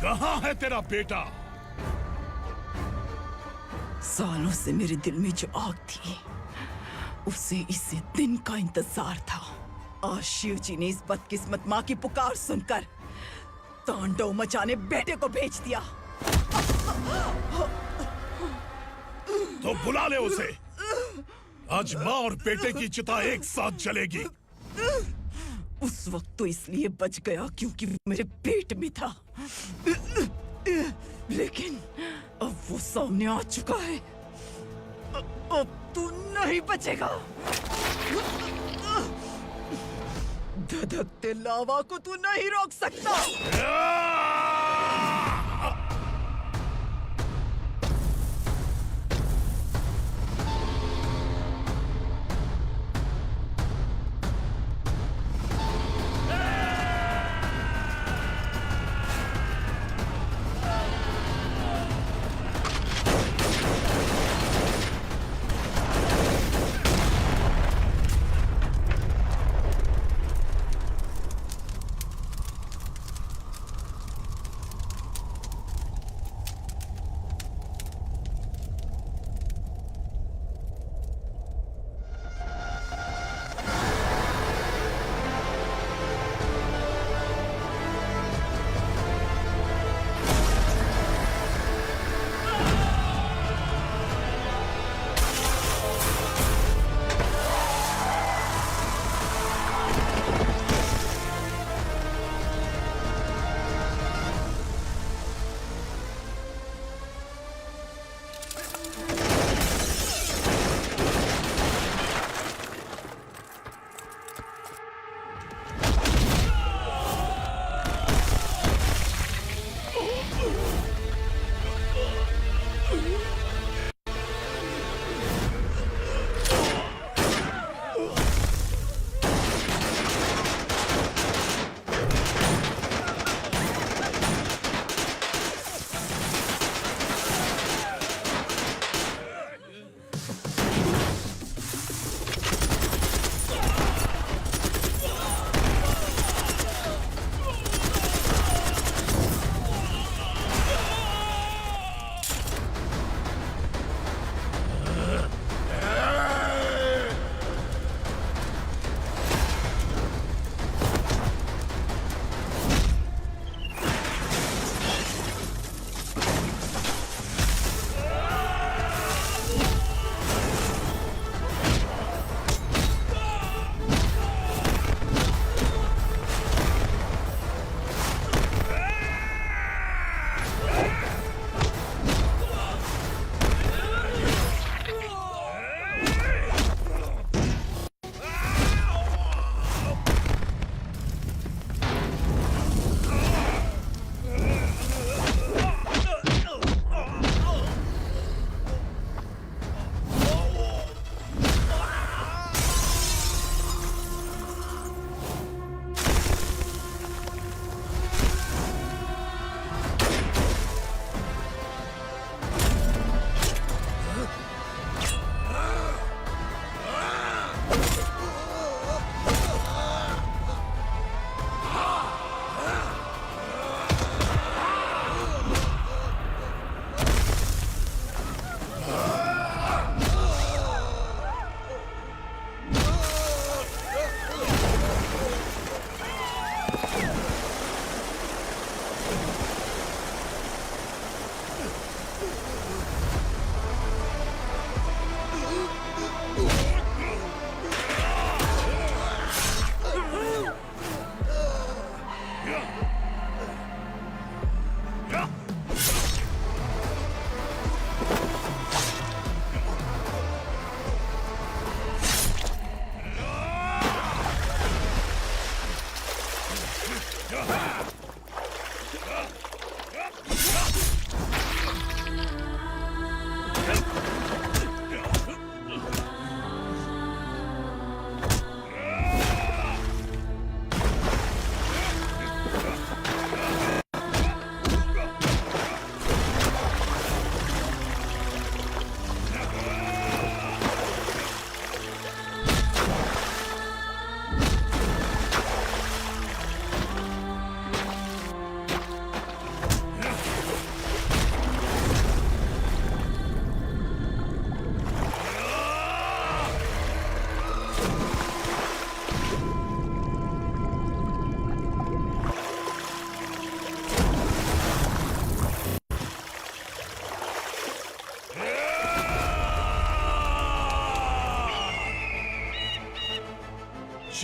कहाँ है तेरा बेटा? सालों से मेरे दिल में जो आग थी, उसे इसी दिन का इंतजार था। आज शिव जी ने इस बदकिस्मत माँ की पुकार सुनकर तांडव मचाने बेटे को भेज दिया। तो बुला ले उसे। आज माँ और बेटे की चिता एक साथ जलेगी। उस वक्त तो इसलिए बच गया क्योंकि वो मेरे पेट में था, लेकिन अब वो सामने आ चुका है। अब तू नहीं बचेगा। धधकते लावा को तू नहीं रोक सकता।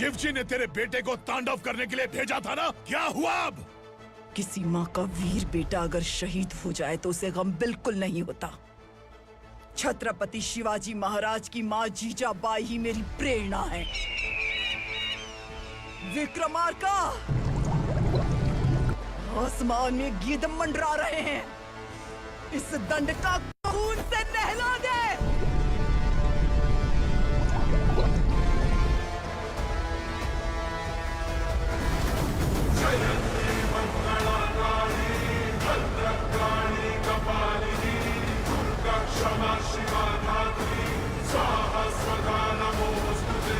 शिवजी ने तेरे बेटे को तांडव करने के लिए भेजा था ना, क्या हुआ अब? किसी माँ का वीर बेटा अगर शहीद हो जाए तो उसे गम बिल्कुल नहीं होता। छत्रपति शिवाजी महाराज की माँ जीजाबाई ही मेरी प्रेरणा है। विक्रमार्का, आसमान में गिद्ध मंडरा रहे हैं, इस दंड का खून से नहला दे। क्षमा शिवा धात्री स्वाहा स्वधा नमोस्तुते।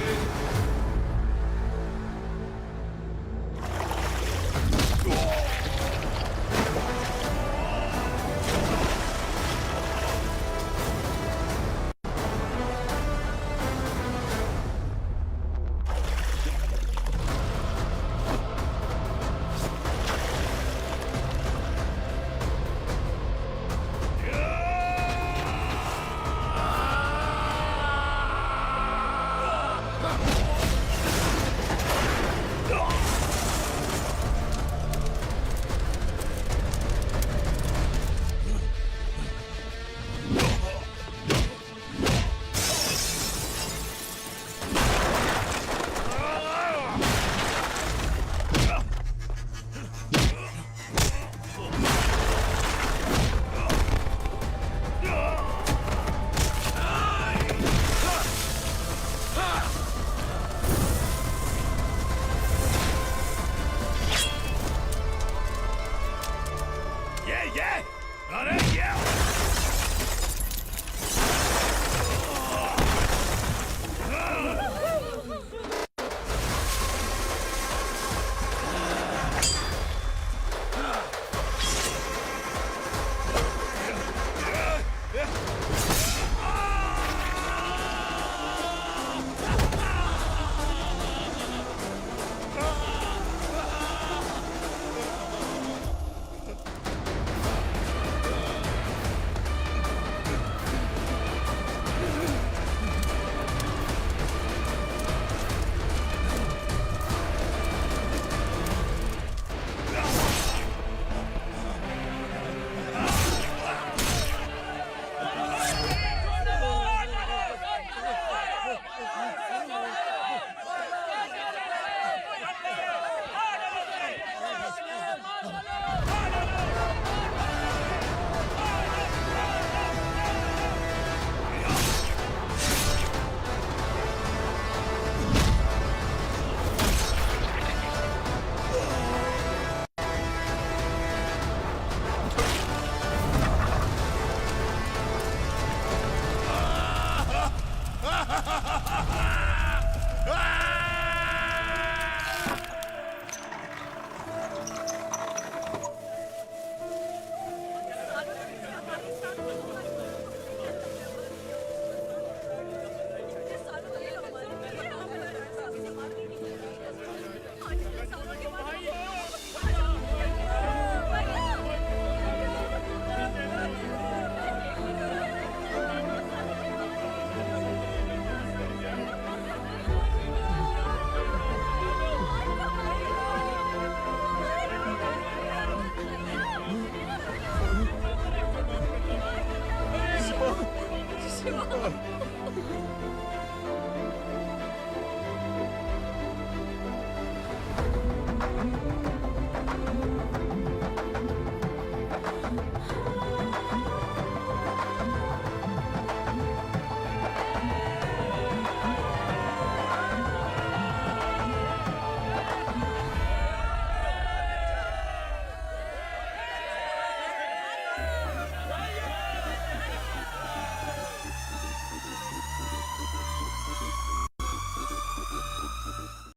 शिवा